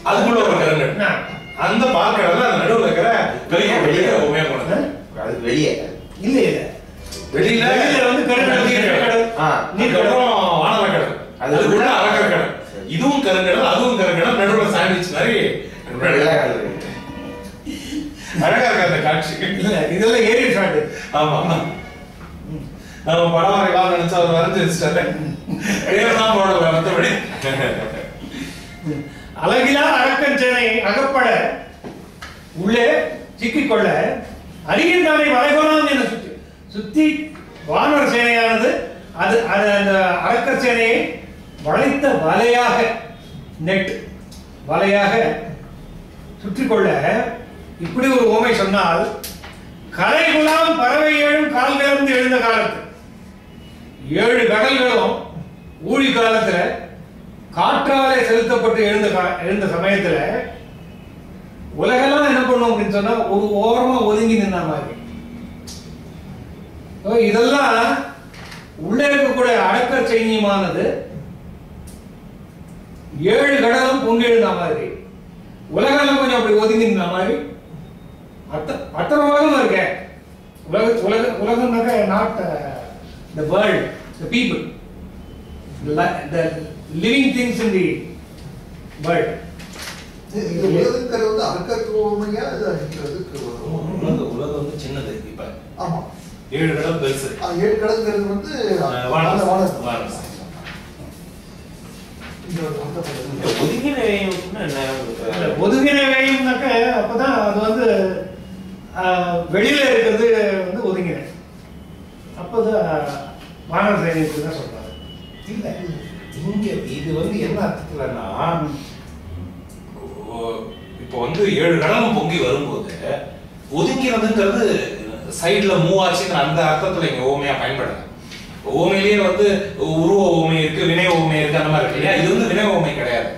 அதுக்குள்ள ஒரு கருங்கடல். அந்த பார்க்கடல் அந்த நடுவுல இருக்கிற வெளியே உபயோகப்படுது. அது வெளியே இல்ல இல்ல வெளியில வந்து கருங்கடல், நீர்க்கடல், வானர கடல், அதுக்குள்ள அரக்கர் கடல். இதுவும் கருங்கடல், அதுவும் கருங்கடல், நடுவுல சாண்ட்விச் மாதிரி அழகா இருக்க அந்த காட்சி. இதெல்லாம் ஏரிய ஷாட். ஆமா, நம்ம படம் வரையலாம் நினைச்சா அதை வரைஞ்சு வச்சுட்டேன். தான் போடல மற்றபடி. அழகிலா அரக்கன் சேனை அகப்பட உள்ளே சிக்கிக்கொள்ள அரியந்தானை வளைகோலாம் என சுத்தி வானர சேனையானது அது அந்த அரக்கர் சேனையை வளைத்த வலையாக நெட் வலையாக சுற்றிக்கொள்ள. இப்படி ஒரு உவமை சொன்னால், கரைகுலாம் பறவை ஏழும் கால்களிலிருந்து எழுந்த காலத்து 7 கடல்களும் ஊழி காலத்துல காற்றாலே செலுத்தப்பட்டு எழுந்த சமயத்துல உலகெல்லாம் என்ன பண்ணும் அப்படின்னு சொன்னா ஒரு ஓரமா ஒதுங்கி நின்ன மாதிரி இதெல்லாம் உள்ளே இருக்கக்கூடிய அடக்க செய்தியுமானது 7 கடலும் பொங்கி எழுந்த மாதிரி, உலகம் கொஞ்சம் அப்படி ஒதுங்கி இருந்த மாதிரி அத்தனை உலகம் இருக்க. உலகம்னாக்க not the world, the people, the living things in the world. இது உலகங்கிறது வந்து அர்க்கத்துவமையா இது அழிக்கிறதுக்கு உலகம் வந்து சின்னது. இப்ப ஆமா 7 கடல் பெருசு. 7 கடல்ங்கிறது வந்து ஒதுங்கினவையும்னாக்க அப்பதான் அது வந்து வெளியில இருக்கிறது வந்து ஒதுங்கின, அப்போதான் வானர சைன்யத்துக்கு தான் சொல்றாங்க. இல்ல இங்க இது வந்து என்ன அர்த்தத்துலன்னா, இப்போ வந்து 7 கடலும் பொங்கி வரும்போது ஒதுங்கிறதுங்கிறது சைடுல மூவ் ஆச்சுங்கிற அந்த அர்த்தத்துல இங்க ஓமையா பயன்படுது. ஓமையிலேயே வந்து உருவ ஓமை இருக்கு, வினை ஓமை இருக்கு, அந்த மாதிரி இருக்கு இல்லையா? இது வந்து வினை ஓமை கிடையாது.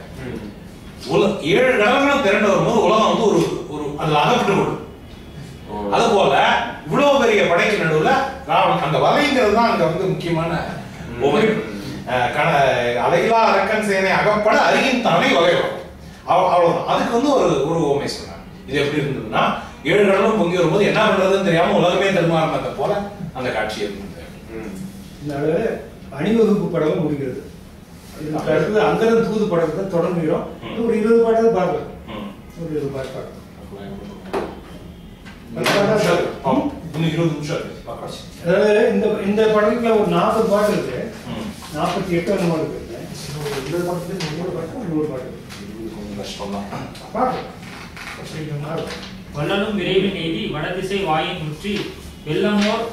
7 கடல்களும் திரண்டு வரும்போது உலகம் வந்து ஒரு ஒரு அதுல அகப்பட்டு கொள்ளும். அது போல இவ்வளவு பெரிய படைக்கு நடுவுல ராவணன் அந்த வலைங்கிறது தான் அங்க வந்து முக்கியமான ஓமை. அலையிலா அரக்கன் சேனை அகப்பட அருகின் தலை வகையும் அவ்வளவுதான். அதுக்கு வந்து ஒரு ஓமை சொன்னாங்க. இது எப்படி இருந்ததுன்னா, 7 கடலும் பொங்கி வரும்போது என்ன பண்றதுன்னு தெரியாம உலகமே தருமாறத போல அந்த காட்சி இருந்தது. அணிவகுப்பு படம் முடிகிறது. அடுத்தது அங்கதம் தூது படத்தை தொடங்குகிறோம். ஒரு 20 பாடல் பார்க்கலாம். ஒரு 20 பாட்டு பார்க்கலாம். அதாவது இந்த படத்துல ஒரு 40 பாட்டு இருக்கு, 48 அந்த மாதிரி இருக்கு. 100 பாட்டு வள்ளலும் விரைவில் நெய்தி வடதிசை வாயின் முற்றி வெள்ளமோர்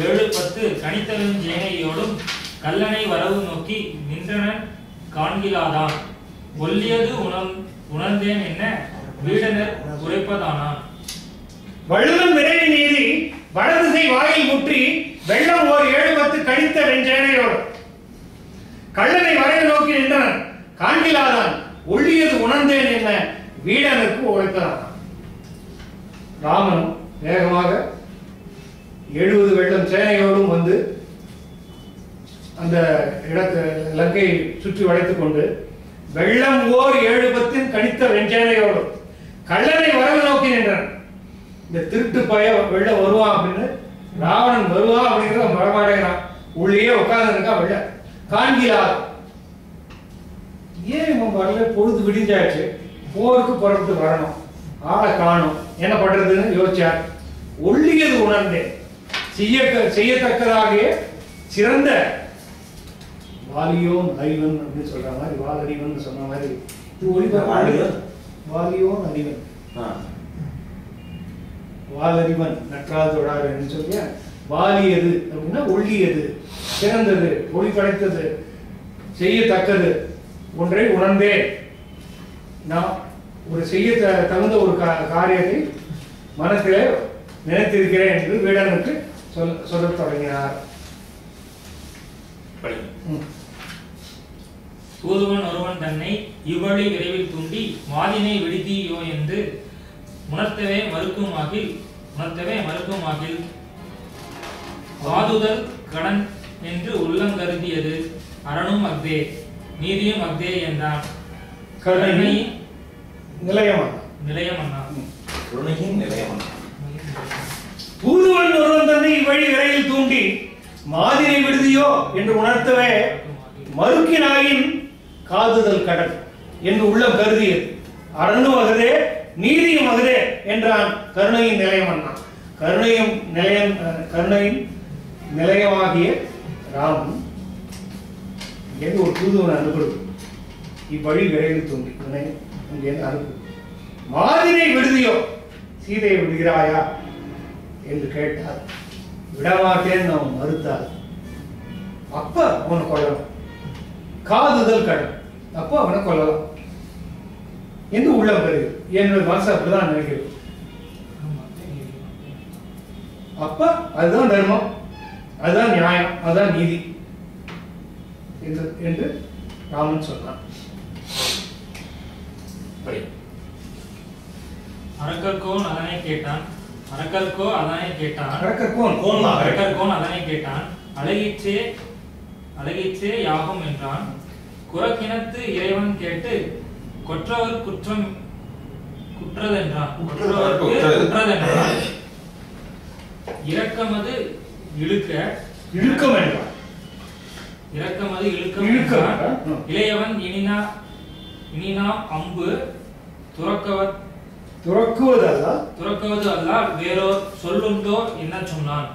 7-10 கனித்தலும் ஜேனையோடும் கல்லணை வரவு நோக்கி நின்றனன் காண்கிலாதான் ஒல்லியது உணர்ந்தேன் என்ன வீடனர் உரைப்பதானான். வள்ளலும் விரைவில் நெய்தி வடதிசை வாயில் முற்றி வெள்ளம் ஓர் 7-10 கனித்த வெஞ்சேனையோடும் கல்லணை வரவு நோக்கி நின்றனன் காண்கிலாதான் ஒல்லியது உணர்ந்தேன் என்ன வீடனுக்கு உழைப்பதான். ராமன் வேகமாக 70 வெள்ளம் சேனையோடும் வந்து அந்த இடத்தை லங்கையை சுற்றி வளைத்துக் கொண்டு வெள்ளம் ஓர் 7-10 கனித்த வெஞ்சேனையோடும் கல்லணை வரவு நோக்கி நின்றான். இந்த திருட்டு பய வெள்ளம் வருவான் அப்படின்னு, ராவணன் வருவான் அப்படிங்கிற மரமாடைகிறான். உள்ளே உட்கார்ந்து இருக்கா வெள்ள காண்கிறார். ஏன் வரல? பொழுது விடிஞ்சாச்சு, போருக்கு புறப்பட்டு வரணும், ஆளை காணும், என்ன பண்றதுன்னு யோசிச்சார். ஒல்லியது உணர்ந்தேன், செய்யத்தக்கதாக சிறந்த வாலியோன் அறிவன் அப்படின்னு சொல்ற மாதிரி, வாலறிவன் சொன்ன மாதிரி இது ஒளிபரப்பு. வாலியோன் அறிவன், வாலறிவன் நற்றாதோடார் என்று சொல்லிய வாலியது அப்படின்னா ஒல்லியது, சிறந்தது, ஒளி படைத்தது, செய்யத்தக்கது ஒன்றை உணர்ந்தேன். நான் ஒரு செய்ய தகுந்த ஒரு காரியத்தை மனத்திலே நினைத்திருக்கிறேன் என்று வீடனுக்கு சொல்லத் தொடங்கினார். தூதுவன் ஒருவன் தன்னை இவ்வழி விரைவில் தூண்டி மாதினை விடுதியோ என்று உணர்த்தவே மறுக்குமாகில் வாதுதல் கடன் என்று உள்ளங்கருதியது அரணும் அக்தே நீதியும் அக்தே என்றான். கருணையின் நிலையமன்னா தூதுவன் ஒருவன் தன்னை இவ்வழி விரைவில் தூண்டி மாதினை விடுதியோ என்று உணர்த்தவே மறுக்கினாயின் காதுதல் கடன் என்று உள்ளம் கருதியது அரணும் அகதே நீதியும் அகதே என்றான். கருணையின் நிலையமன்னா, கருணையின் நிலையமாகிய ராமன் எங்க ஒரு தூதுவன் அனுப்புறது, இவ்வழி விரைவில் தூண்டி இங்கேருந்து அனுப்பு, மாதினை விடுதியோ சீதையை விடுகிறாயா என்று கேட்டார். விடமாட்டேன்னு அவன் மறுத்தார். அப்ப அவனை கொள்ளலாம், காதுதல் கடன், அப்ப அவனை கொள்ளலாம் என்று உள்ளம் பெறுது. என்னுடைய மனசு அப்படிதான் நினைக்கிறது. அப்ப அதுதான் தர்மம், அதுதான் நியாயம், அதுதான் நீதி என்று ராமன் சொன்னான். அரக்கர்கோன் அதனை கேட்டான். அரக்கர்கோ அதனை கேட்டான். அரக்கர்கோன் அதனை கேட்டான். அழகிற்றே யாகும் என்றான். குறக்கினத்து இறைவன் கேட்டு கொற்றவர் குற்றதென்றான். இரக்கமது இழுக்கம் என்றான். இளையவன் இனினா அம்பு துறக்குவது அல்ல வேறோர் சொல்லுண்டோ என்ன சொன்னான்.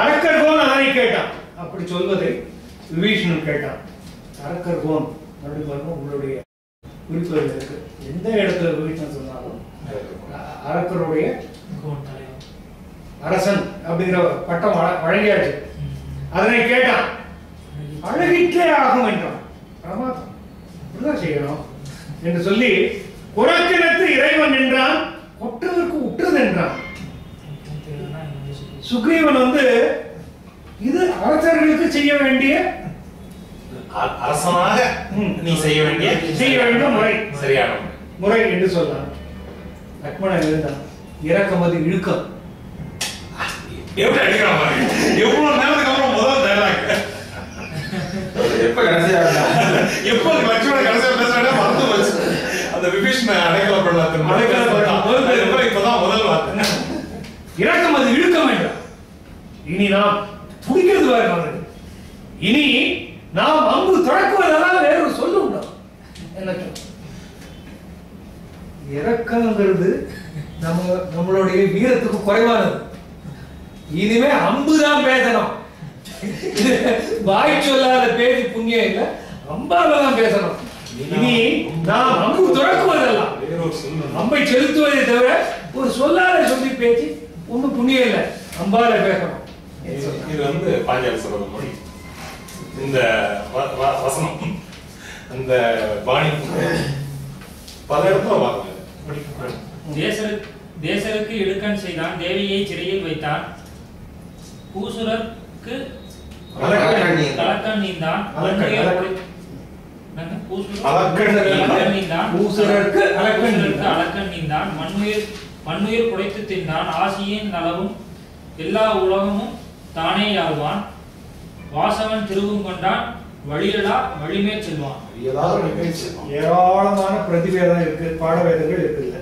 அரக்கர்கோன் அதனை கேட்டான். அப்படி சொல்வதை விபீஷணன் கேட்டான். அரக்கர்கோன் உங்களுடைய குறிப்புகள் இருக்கு. எந்த இடத்துல விபீஷணன் சொன்னாலும் அரக்கருடைய அரசன் அப்படிங்கிற பட்டம் வழங்கியாச்சு. அதனை கேட்டான். அழகிற்றே ஆகும் என்றான். பிரமாதம், இப்படிதான் செய்யணும் என்று சொல்லி குறக்கினத்து இறைவன் என்றான். கொற்றவருக்கு உற்றது என்றான். சுக்ரீவன் இது அரசர்களுக்கு செய்ய வேண்டிய அரசனாக நீ செய்ய வேண்டிய முறை, சரியான முறை என்று சொன்னான். லக்ஷ்மணன் இருந்தான். இறக்கமது இழுக்கம். எப்படி அடிக்கிறான் பாருங்க. எவ்வளவு நேரத்துக்கு அப்புறம் முதல் டயலாக் எப்ப லட்சுமணன் கடைசியா பேசுறாங்க மறந்து வச்சு அந்த விபீஷண அடைக்கல இப்பதான் முதல் வார்த்தை. இறக்கமது இழுக்கம் என்றான். இனி நாம் துடிக்கிறது வேறு. இனி நாம் அம்பு தொடக்குவதெல்லாம் வேறு சொல்லு உண்டா? என்ன இறக்கங்கிறது நம்மளுடைய வீரத்துக்கு குறைவானது. இனிமே அம்புதான் பேசணும். வாய் சொல்லாத பேசி புண்ணியம் இல்ல, அம்பாலதான் பேசணும். இனி நாம் அம்பு தொடக்குவதெல்லாம் அம்பை செலுத்துவதை தவிர ஒரு சொல்லாத சொல்லி பேசி ஒன்னும் புண்ணியம் இல்லை, அம்பால பேசணும். இது பாஞ்சாலி சொல்ற மொழி. இந்த வசனம் அந்த பாணி பல இடத்துல பார்க்கல. தேசருக்கு இடுக்கண் செய்தான். தேவியை சிறையில் வைத்தான். பூசுரருக்கு கலக்கண் நீந்தான். மண்ணுயிர் புடைத்து தின்றான். ஆசியின் நலவும் எல்லா உலகமும் தானே ஆழ்வான். வாசவன் திருவும் கொண்டான். வழிமே செல்வான். ஏராளமான பிரதிவேதம் இருக்கு, பாடவேதங்கள் இருக்குல்ல.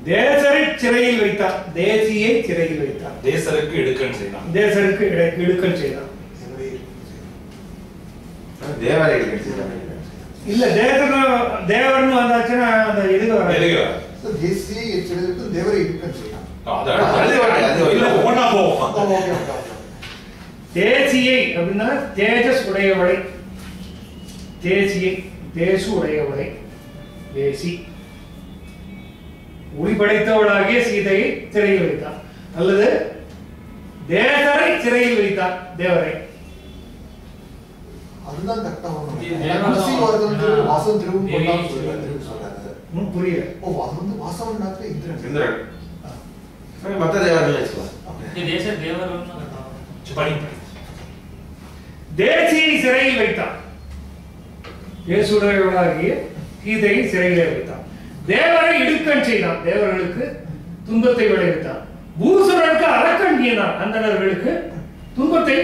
தேசரை சிறையில் வைத்தான். தேசியை சிறையில் வைத்தான். தேசருக்கு இடுக்கண் செய்தான். தேசருக்கு இடுக்கண் செய்தான். தேவரை இல்ல தேவர்னு வந்தாச்சுன்னா அந்த இதுக்கு வர தேசியை எச்சரித்து தேவரை இடுக்கண் செய்தான். தேசியை அப்படின்னா தேஜஸ் உடையவளை. தேசியை தேசு உடையவளை. தேசி ஒளி படைத்தவளாகிய சீதையை சிறையில் வைத்தான். அல்லது தேசரை சிறையில் வைத்தான். தேவரை அதுதான் கரெக்டா வாசவன் திருவும் கொண்டான்னு சொல்றாரு. புரியல. ஓ, அது வாசவன் இந்திரன். மத்த தேவர்கள் வச்சுக்கலாம். தேசியை சிறையில் வைத்தான். தேசுடையவளாகிய சீதையை சிறையிலே வைத்தான். தேவரை இடுக்கண் செய்தான். தேவர்களுக்கு துன்பத்தை விளைவித்தான். பூசுரருக்கு அரக்கண் நீந்தான். அந்தணர்களுக்கு துன்பத்தை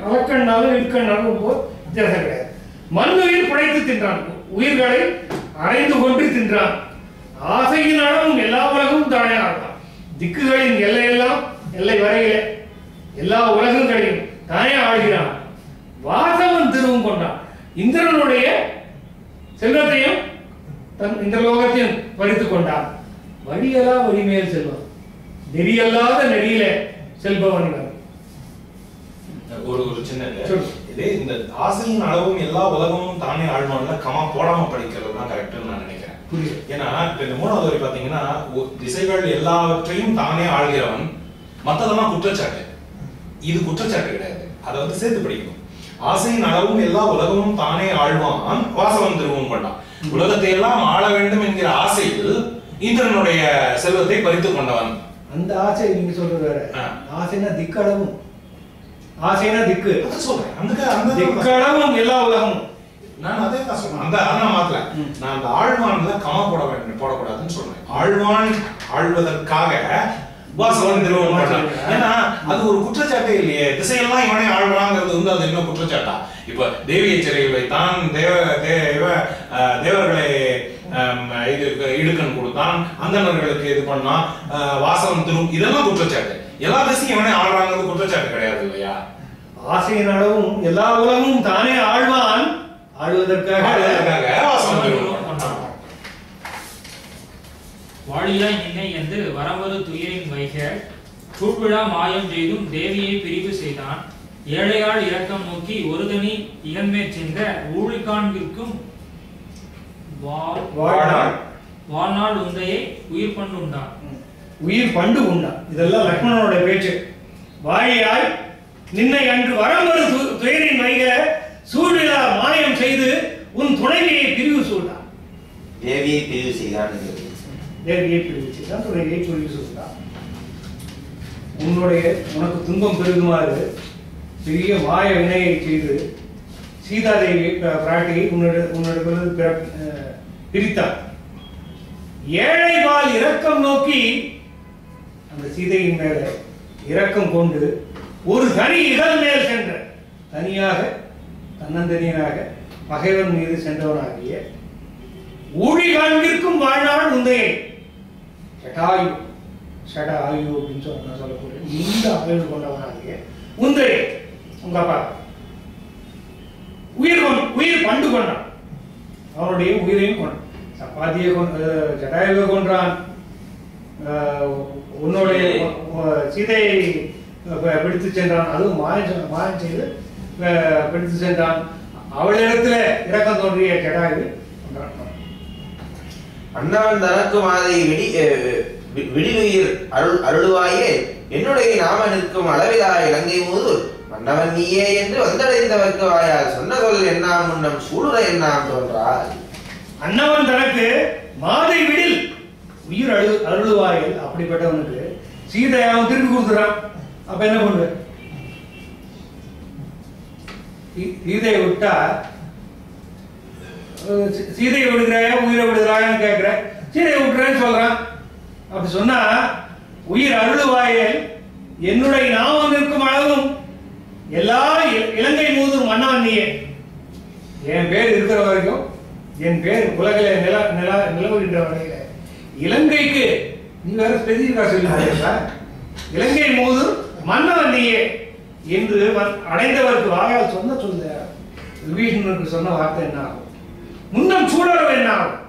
அரக்கண்ணாலும் இடுக்கண்ணாலும் வித்தியாசம் கிடையாது. மண்ணுயிர் புடைத்து தின்றான். உயிர்களை அரைந்து கொண்டு தின்றான். ஆசையினாலும் எல்லா உலகமும் தானே ஆழ்வான். திக்குகளின் எல்லை வரையிலே எல்லா உலகங்களையும் தானே ஆழ்கிறான். வாசவன் திருவும் கொண்டான். இந்திரனுடைய செல்வத்தையும் இந்த லோகத்தையும் பறித்துக் கொண்டான். வழியலா வழிமேல் செல்வம். நெறியல்லாத நெறியில செல்பவன். ஒரு சின்ன இந்த ஆசையின் அளவும் எல்லா உலகமும் தானே ஆழ்வான்ல கமா போடாம படிக்கிறது தான் கரெக்ட்னு நான் நினைக்கிறேன். ஏன்னா இந்த மூணாவது வரி பாத்தீங்கன்னா திசைகள் எல்லாவற்றையும் தானே ஆள்கிறவன், மத்ததெல்லாம் குற்றச்சாட்டு. இது குற்றச்சாட்டு கிடையாது, அதை சேர்த்து படிக்கணும். ஆசையின் அளவும் எல்லா உலகமும் தானே ஆழ்வான். வாசவன் திருவும் கொண்டான். உலகத்தை எல்லாம் ஆள வேண்டும் என்கிற ஆசையில் இந்திரனுடைய செல்வத்தை பறித்துக் கொண்டவன். அந்த ஆசை நீங்க சொல்றது வேற. ஆசைனா திக்களவும். ஆசைனா திக்கு சொல்றேன். அந்த திக்களவும் எல்லா உலகமும். நான் அதே தான் சொல்றேன். அதான் மாத்தல. நான் அந்த ஆழ்வான்ல கமா போடக்கூடாதுன்னு சொல்றேன். ஆழ்வான் ஆழ்வதற்காக வாசவன் திருவன் பண்ணான். ஏன்னா அது ஒரு குற்றச்சாட்டே இல்லையே, திசையெல்லாம் இவனே ஆழ்வாங்கிறது வந்து அது இன்னும் குற்றச்சாட்டா? இப்ப தேவியை சிறையில் வைத்தான், தேவர்களை இது இடுக்கன் கொடுத்தான், அந்தணர்களுக்கு இது பண்ணான், வாசவன் திரும், இதெல்லாம் குற்றச்சாட்டு. எல்லா திசையும் இவனே ஆழ்வாங்கிறது குற்றச்சாட்டு கிடையாது இல்லையா? ஆசையின் அளவும் எல்லா உலகமும் தானே ஆழ்வான், ஆழ்வதற்காக வாசவன் திருவன் பண்ணான். வாழியாய் நின்னை என்று வரவரு துயரின் வைக சூழ்விழா மாயம் செய்தும் தேவியை பிரிவு செய்தான். ஏழையாள் இரக்கம் நோக்கி ஒருதனி இகன்மேற் சென்ற ஊழிக்காண்பிற்கும் வாழ்நாள் உந்தையை உயிர் பண்டு உண்டான். உயிர் பண்டு உண்டான். இதெல்லாம் லக்ஷ்மணனோட பேச்சு. வாழியாய் நின்னை அன்று வரவரு துயரின் வைக சூழ்விழா மாயம் செய்து உன் துணைவியை பிரிவு சூழ்ந்தான். தேவியை பிரிவு செய்தான். தேவியை பிரிவு செய்தான், துணைவியை பிரிவு சூழ்ந்தான். உனக்கு துன்பம் பெருகுமாறு பெரிய மாய வினையை செய்து சீதாதேவி பிராட்டியை உன்னிடத்திலிருந்து பிரித்தான். ஏழைபால் இரக்கம் நோக்கி அந்த சீதையின் மேல இரக்கம் கொண்டு ஒரு தனி இதழ் மேல் சென்ற, தனியாக தன்னந்தனியாக பகைவன் மீது சென்றவனாகிய ஊழிகாண்பிற்கும் வாழ்நாள் உந்தையை சடாயு அப்படின்னு சொல்லக்கூடிய இந்த ஆயுள் கொண்டவனாகிய உந்தையை உங்க அப்பா உயிர் பண்டு கொண்டான். அவனுடைய உயிரையும் கொண்டான். சப்பாத்தியை ஜடாயுவை கொன்றான், உன்னுடைய சீதையை பிடித்து சென்றான், அதுவும் மாயம் செய்து பிடித்து சென்றான். அவளிடத்துல இரக்கம் தோன்றிய ஜடாயுவை கொன்றான். அண்ணவன் தனக்கு மாதிரி விடிலுயிர் அருளுவாயே என்னுடைய நாம நிற்கும் அளவிலா இலங்கை மூதூர் மன்னவன் நீயே என்று வந்தடைந்தவர்க்கு வாயால் சொன்ன சொல் என்னாம் முன்னம் சூளுரை என்னாம் தோன்றார். அண்ணவன் தனக்கு மாதை விடில் உயிர் அருளுவாயில் அப்படிப்பட்டவனுக்கு சீதையை அவன் திருப்பி கொடுத்துறான். அப்ப என்ன பண்ணுவ? சீதையை விட்டா சீதையை விடுகிறாயா உயிரை விடுகிறாயான்னு கேட்கிற, சீதையை விட்டுறேன்னு சொல்றான். அப்படி சொன்னா உயிர் அருளுவாயில் என்னுடைய நாமம் நிற்கும் அளவும் எல்லா இலங்கை மூதும் மன்னவன் நீயே. என் பேர் இருக்கிற வரைக்கும், என் பேர் உலகில நிலவுகின்ற வரையில இலங்கைக்கு நீ வேற ஸ்பெசிபிக்கா சொல்லி இலங்கை மூதும் மன்னவன் நீயே என்று அடைந்தவருக்கு வாயால் சொன்ன சொல்ல விபீஷணனுக்கு சொன்ன வார்த்தை என்ன ஆகும்? முன்னம் சூழறவு என்ன ஆகும்?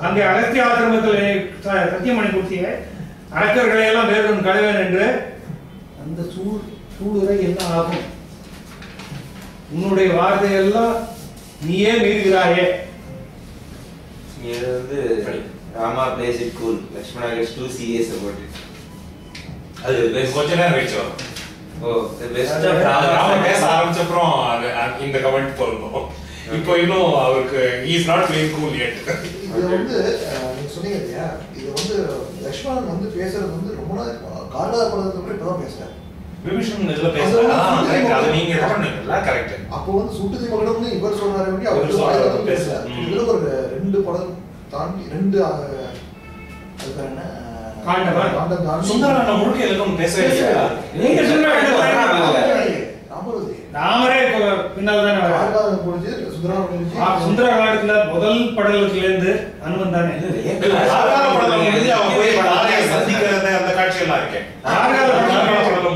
அங்கே அகத்திய ஆசிரமத்தில் சத்தியமணி கொடுத்திய அரக்கர்களை எல்லாம் வேறுடன் கழுவேன் என்று அந்த சூளுரை என்ன ஆகும்? உன்னுடைய வார்த்தையெல்லாம் நீயே மீறுகிறாயே. இது வந்து Rama plays it cool, Lakshmana gets too serious about it. அது கொஞ்ச நேரம் வெச்சோ. the best of ராமா பேச ஆரம்பிச்சப்புறம் இந்த கமெண்ட் போறோம். இப்போ இன்னும் அவருக்கு he is not playing cool yet. இது வந்து நீங்க சொன்னீங்க இல்லையா, இது வந்து லக்ஷ்மணன் வந்து பேசுறது வந்து ரொம்ப நாள் காண்டா படத்துக்கு அப்புறம் இப்பதான் பேசுறாரு. விபீஷணன் இதுல பேசுறாரு. கரெக்ட், அது நீங்க சொன்னீங்கல்ல, கரெக்ட். அப்போ வந்து சுட்டுதி மகனம்னு இவர் சொல்றாரு, அப்படி அவர் சொல்றாரு பேசுறாரு. இதுல ஒரு 2 படம் தாண்டி 2 அதுக்கு என்ன காண்டம் சுந்தரகாண்டம் முழுக்க எல்லாம் பேசவே இல்லையா? நீங்க சொன்ன ராமரே பின்னால் தானே சுந்தரகாண்டத்துல முதல் படலத்துல இருந்து அனுமன் தானே அந்த காட்சி எல்லாம் இருக்கேன்.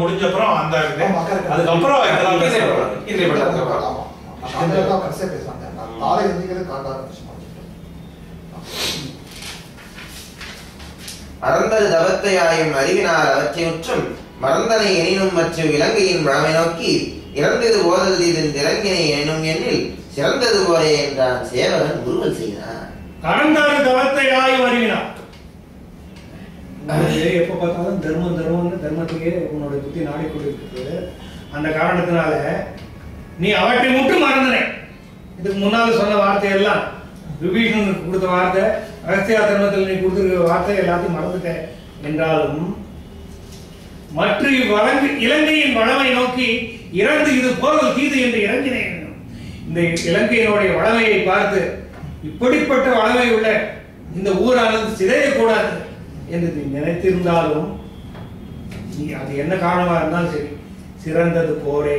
முடிஞ்ச அப்புறம் அந்த அதுக்கப்புறம் அறந்தது தவத்தையாயும் அறிவினார் அவற்றையுற்றும் மறந்தனை எனினும் மற்றும் இலங்கையின் மழமை நோக்கி இறந்தது போதல் இதன் திறங்கினை எனும் எண்ணில் சிறந்தது போலே என்றான் சேவகன் உருவல் செய்தார். கடந்தாறு தவத்தையாயும் அறிவினார். எப்ப பார்த்தாலும் தர்மத்துக்கே உன்னோட புத்தி நாடிக்கொண்டிருக்கிறது. அந்த காரணத்தினால நீ அவற்றை மட்டும் மறந்தன. இதுக்கு முன்னால சொன்ன வார்த்தையெல்லாம் விபீஷணனுக்கு கொடுத்த வார்த்தை, அகஸ்தியா தர்மத்தில் நீ கொடுத்திருக்கிற வார்த்தை எல்லாத்தையும் மறந்துட்ட என்றாலும் மற்ற இலங்கையின் வளமை நோக்கி இறந்து இது போதல் தீது என்று இறங்கினேன். இந்த இலங்கையினுடைய வளமையை பார்த்து இப்படிப்பட்ட வளமை உள்ள இந்த ஊரானது சிதையக்கூடாது என்று நீ நினைத்திருந்தாலும் நீ அது என்ன காரணமா இருந்தாலும் சரி, சிறந்தது போரே.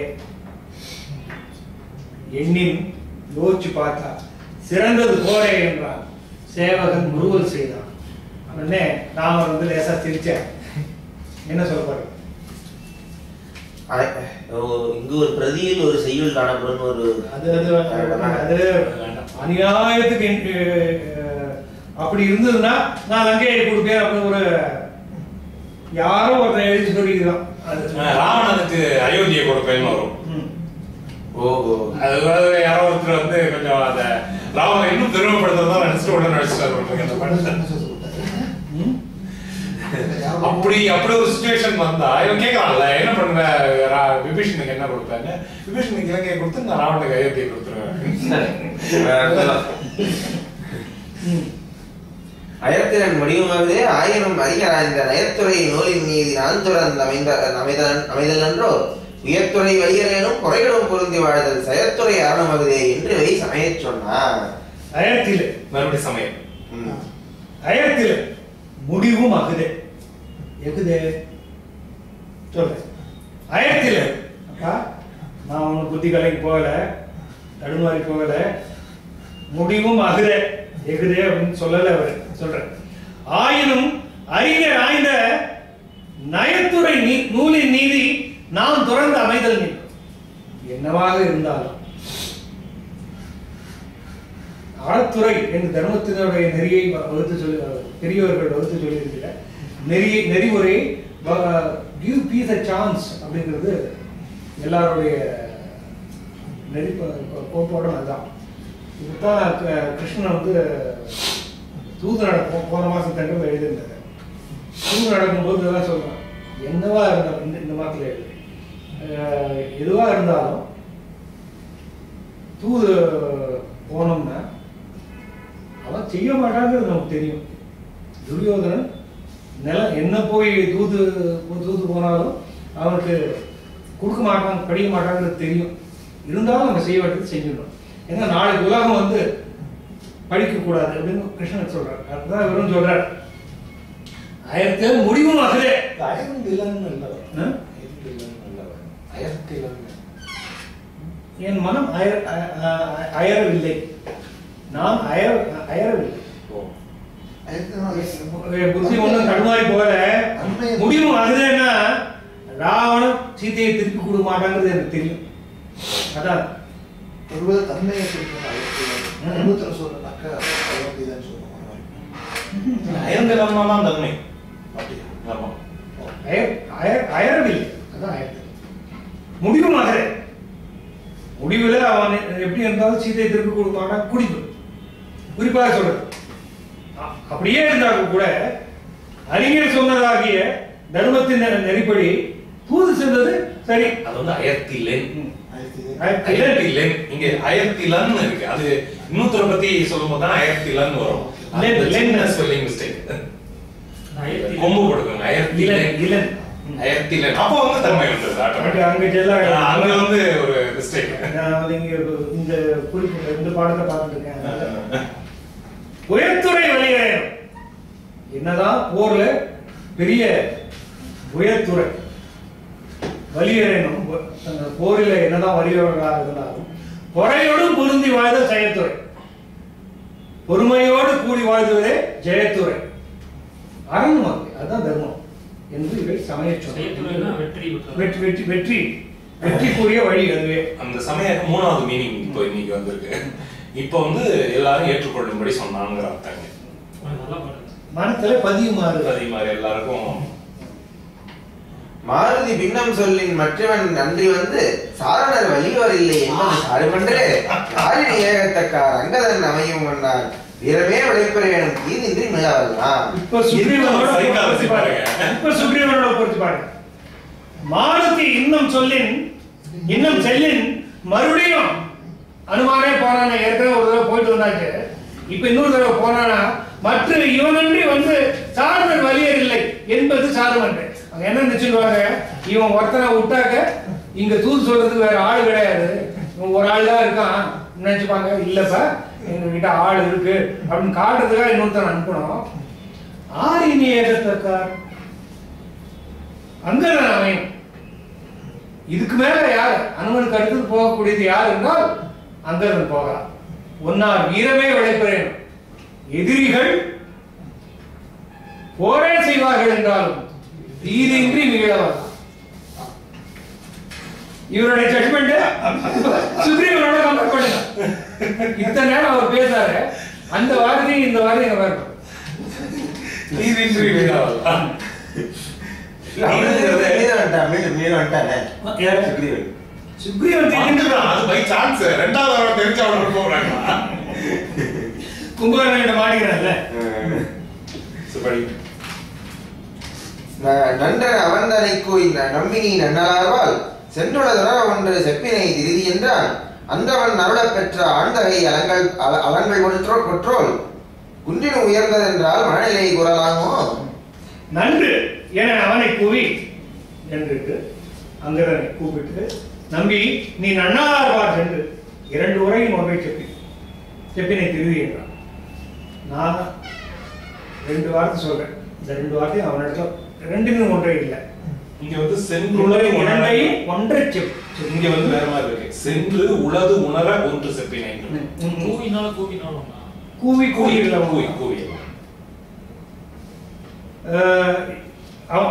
எண்ணின் யோசிச்சு பார்த்தா சிறந்தது போரே என்றான். சேவகன் முறுவல் செய்தான். உடனே நாம லேசா சிரிச்சேன். என்ன சொல்றாரு? இங்கு ஒரு பிரதியில் ஒரு செய்யுள் காணப்படும். ஒரு அது அநியாயத்துக்கு அப்படி இருந்ததுன்னா நான் அங்கே கொடுப்பேன் அப்படின்னு ஒரு யாரோ ஒருத்தர் எழுதி சொல்லிக்கிறான். ராவணனுக்கு அயோத்தியை கொடுப்பேன்னு வரும். ஓஹோ, அது யாரோ ஒருத்தர் வந்து கொஞ்சம் அத ராவணன் இன்னும் பெருமைப்படுத்துறதா நினைச்சிட்டு உடனே நடிச்சிட்டாரு. அப்படி ஒரு சிச்சுவேஷன் வந்தா இவன் கேட்கலாம்ல, என்ன பண்ணுவ விபீஷனுக்கு என்ன கொடுப்பேன்னு. விபீஷனுக்கு இலங்கையை கொடுத்து நான் ராவணனுக்கு அயோத்தியை கொடுத்துருவேன். அயத்திரன் முடிவுமாகவே ஆயிரம் அறிஞராய்ந்த நயத்துறை நூலின் மீது நான் துறந்த அமைதல் என்றோ உயர்த்துறை வையரேனும் குறைகளும் பொருந்தி வாழ்தல் செயற்துறை ஆரணமாகுதே என்று வை சமயச் சொன்னார். அயத்தில் மறுபடி சமயம் அயத்தில் முடிவும் ஆகுதே. எகுதே சொல்ல அயத்தில் அப்பா நான் உனக்கு புத்தி கலைக்கு போகல, தடுமாறி போகல, முடிவும் ஆகுதே எகுதே அப்படின்னு சொல்லல அவர் சொல்றேன். ஆயினும் அறிஞர் ஆய்ந்த நயத்துறை நூலின் நீதி நாம் துறந்த அமைதல் நீ என்னவாக இருந்தாலும் அறத்துறை என்ற தர்மத்தினுடைய நெறியை வகுத்து சொல்லி பெரியவர்கள் வகுத்து சொல்லியிருக்கிற நெறிமுறையை கிவ் பீஸ் அ சான்ஸ் அப்படிங்கிறது எல்லாருடைய நெறி கோட்பாடும் அதுதான். இதுதான் கிருஷ்ணன் வந்து தூது போன மாசம் தங்கத்தில் எழுதியிருந்தாரு. தூது நடக்கும்போது இதெல்லாம் சொல்றான். என்னவா இருந்தாலும் இந்த மாதத்துல எழுது எதுவா இருந்தாலும் தூது போனோம்னா அவன் செய்ய மாட்டாங்கிறது நமக்கு தெரியும். துரியோதனன் என்ன போய் தூது போனாலும் அவனுக்கு கொடுக்க மாட்டாங்க, படிக்க மாட்டாங்கிறது தெரியும். இருந்தாலும் நம்ம செய்ய வேண்டியது செஞ்சிடணும். ஏன்னா நாளைக்கு உலகம் வந்து படிக்க கூடாது அப்படின்னு கிருஷ்ணன் சொல்றாரு. அதுதான் இவரும் சொல்றாரு. ஆயிரத்தில் முடிவும் ஆகுதே. என் மனம் அயரவில்லை, நான் அயரவில்லை. புத்தி ஒன்றும் தடுமாறி போகல. முடிவும் ஆகுதுன்னா ராவணன் சீதையை திருப்பி கொடுக்க மாட்டாங்கிறது எனக்கு தெரியும். அதான் ஒருவேளை தன்மையை குறிப்பிட்ட சொல்றனாக்க அயர்ந்ததான் தன்மை அயரவில்லை. அதான் அயர்ந்தது. முடிவும் ஆகுது. முடிவுல அவன் எப்படி இருந்தாலும் சீதையை திருப்பி கொடுக்க மாட்டான். குறிப்பாக சொல்றது அப்படியே இருந்தாலும் கூட அறிஞர் சொன்னதாகிய தர்மத்தின் நெறிப்படி தூது சென்றது சரி. அது வந்து அயர்த்திலன் இங்க அயர்த்திலன் இருக்கு. அது இன்னொருத்தர பத்தி சொல்லும் போது தான் அயர்த்திலன் வரும். Spelling mistake. கொம்பு போடுங்க அயர்த்திலன் அயர்த்திலன். அப்போ வந்து தன்மை வந்தது. அங்க வந்து ஒரு மிஸ்டேக். நான் வந்து இங்க இந்த குறிப்பிட்ட இந்த பாடத்தை பார்த்துட்டு இருக்கேன். உயர்த்துறை வழியேறும். என்னதான் போர்ல பெரிய உயர்த்துறை வலியேறும், போரில என்னதான் வலியவர்களாக இருந்தாலும் பொறையோடு பொருந்தி வாழ்ந்த செயற்துறை, பொறுமையோடு கூடி வாழ்வதே ஜெயத்துறை. அறணும் அதுதான் தர்மம் என்று இவை சமய வெற்றிக்குரிய வழி. அதுவே அந்த சமய மூணாவது மீனிங் இப்போ இன்னைக்கு வந்திருக்கு. இப்போ வந்து எல்லாரும் ஏற்றுக்கொள்ளும்படி சொன்னாங்கிற அர்த்தங்க. மனத்துல பதியுமாறு எல்லாருக்கும் மாருதி பின்னம் சொல்லின் மற்றவன் நன்றி வந்து சாரணர் வலியோர் இல்லை என்பது சாருமன்றே யாரின் ஏகத்தக்கார் அங்கதன் அமையும் கொண்டார் வீரமே விளைப்பெறேனும் தீதின்றி மிகாவல்லாம். இப்ப சுக்ரீவனோட பொறுத்து பாருங்க. மாருதி இன்னும் செல்லின் மறுபடியும் அனுமானே போனான. ஏற்கனவே ஒரு தடவை போயிட்டு வந்தாச்சு. இப்ப இன்னொரு தடவை போனானா மற்ற இவனன்றி வந்து சாரணர் வலியர் இல்லை என்பது சாருமன்றே. என்ன நினைச்சுடுவாங்க, இவன் ஒருத்தனை விட்டாக்க இங்க தூது சொல்றதுக்கு வேற ஆள் கிடையாது, இவன் ஒரு ஆள் தான் இருக்கான் நினைச்சுப்பாங்க. இல்லப்பா எங்க கிட்ட ஆள் இருக்கு அப்படின்னு காட்டுறதுக்காக இன்னொருத்தன் அனுப்பணும். ஆரின் ஏகத்தக்கார் அங்கதன் அமையும். இதுக்கு மேல யார் அனுமனுக்கு அடுத்து போகக்கூடியது யார் என்றால் அங்கதன் போகலாம். ஒன்னார் வீரமே விளைப்பேன், எதிரிகள் போரே செய்வார்கள் என்றாலும் தீதின்றி மீளவர்கள். இவருடைய ஜட்மெண்ட் சுக்ரீவனோட கம்பேர் பண்ணுங்க. இத்தனை நேரம் அவர் பேசாரு, அந்த வார்த்தையும் இந்த வார்த்தையும் வரணும். தீதின்றி மீளவர்கள். சுக்ரீவன் கும்பகர்ணனிடம் ஆடுகிறான்ல. நன்ற அவந்தனை கூறின நம்பினி நன்னலார்வால் சென்றுளதுர ஒன்று செப்பினை திருதி என்றான். அந்தவன் அருளப் பெற்ற ஆண்டகை அலங்கள் கொற்றோல் குன்றின் உயர்ந்ததென்றால் மனநிலை கூறலாமோ? நன்று என அவனை கூவி என்று அங்கதனை கூப்பிட்டு, நம்பி நீ நன்னார்வார் சென்று 2 உரையும் ஒன்றை செப்பினை திருதி என்றான். நான் 2 வார்த்தை சொல்றேன். இந்த 2 வார்த்தை அவனிடத்துல 2ன்னு ஒன்றே இல்லை. இங்க வந்து சென்று இரண்டையும் ஒன்றை செப்பு. இங்க வந்து வேற மாதிரி இருக்கு. சென்று உளது உணர ஒன்று செப்பினை. கூவினால கூவினாலும் கூவி கூவி இல்லை கூவி.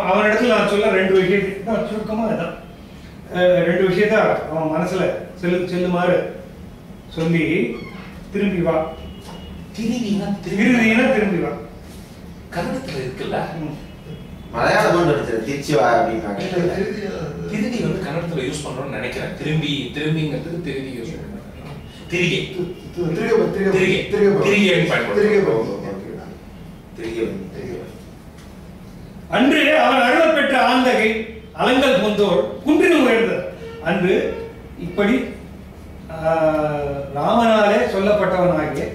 அவனிடத்துல நான் சொல்ல 2 விஷயத்தை சுருக்கமா இதான் 2 விஷயத்த அவன் மனசுல செல்லுமாறு சொல்லி திரும்பி வா. திரும்பி வா. கன்னடத்துல இருக்குல்ல, மலையாளம் திருச்சி வா அப்படின்னாங்க. திருதி வந்து கன்னடத்துல யூஸ் பண்றோம்னு நினைக்கிறேன். திரும்பிங்கிறதுக்கு திருதி யூஸ் பண்ணுறாங்க. திரிகை அன்று அவன் அருளப் பெற்ற ஆந்தகை அலங்கல் போன்றோர் குன்றினும் உயர்ந்தது. அன்று இப்படி ராமனாலே சொல்லப்பட்டவனாகிய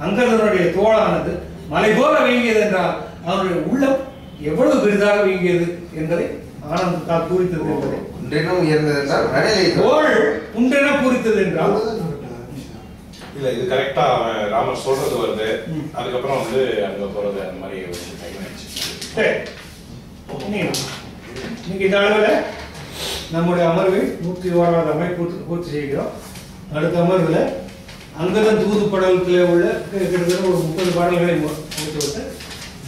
அங்கதனுடைய தோளானது மலை போல வீங்கியது என்றால் அவனுடைய உள்ளம் எவ்வளவு பெரிதாக வீங்கியது என்பதை ஆனந்தத்தால் பூரித்தது என்பதை குன்றினும் உயர்ந்தது என்றால் மனநிலை தோள் குன்றென பூரித்தது என்றால் இல்ல, இது கரெக்டா ராமர் சொல்றது வருது. அதுக்கப்புறம் வந்து அங்க போறது அந்த மாதிரி இன்னைக்கு இந்த அளவில் நம்முடைய அமர்வை 101வது அமர்வை பூர்த்தி செய்கிறோம். அடுத்த அமர்வில் அங்கதன் தூது படலத்தில் உள்ள கிட்டத்தட்ட ஒரு 30 பாடல்களை முடித்துவிட்டு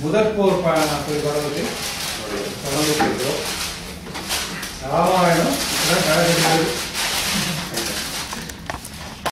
முதற்போர் பாடல்களை தொடர்ந்து செய்கிறோம். ராமாயணம்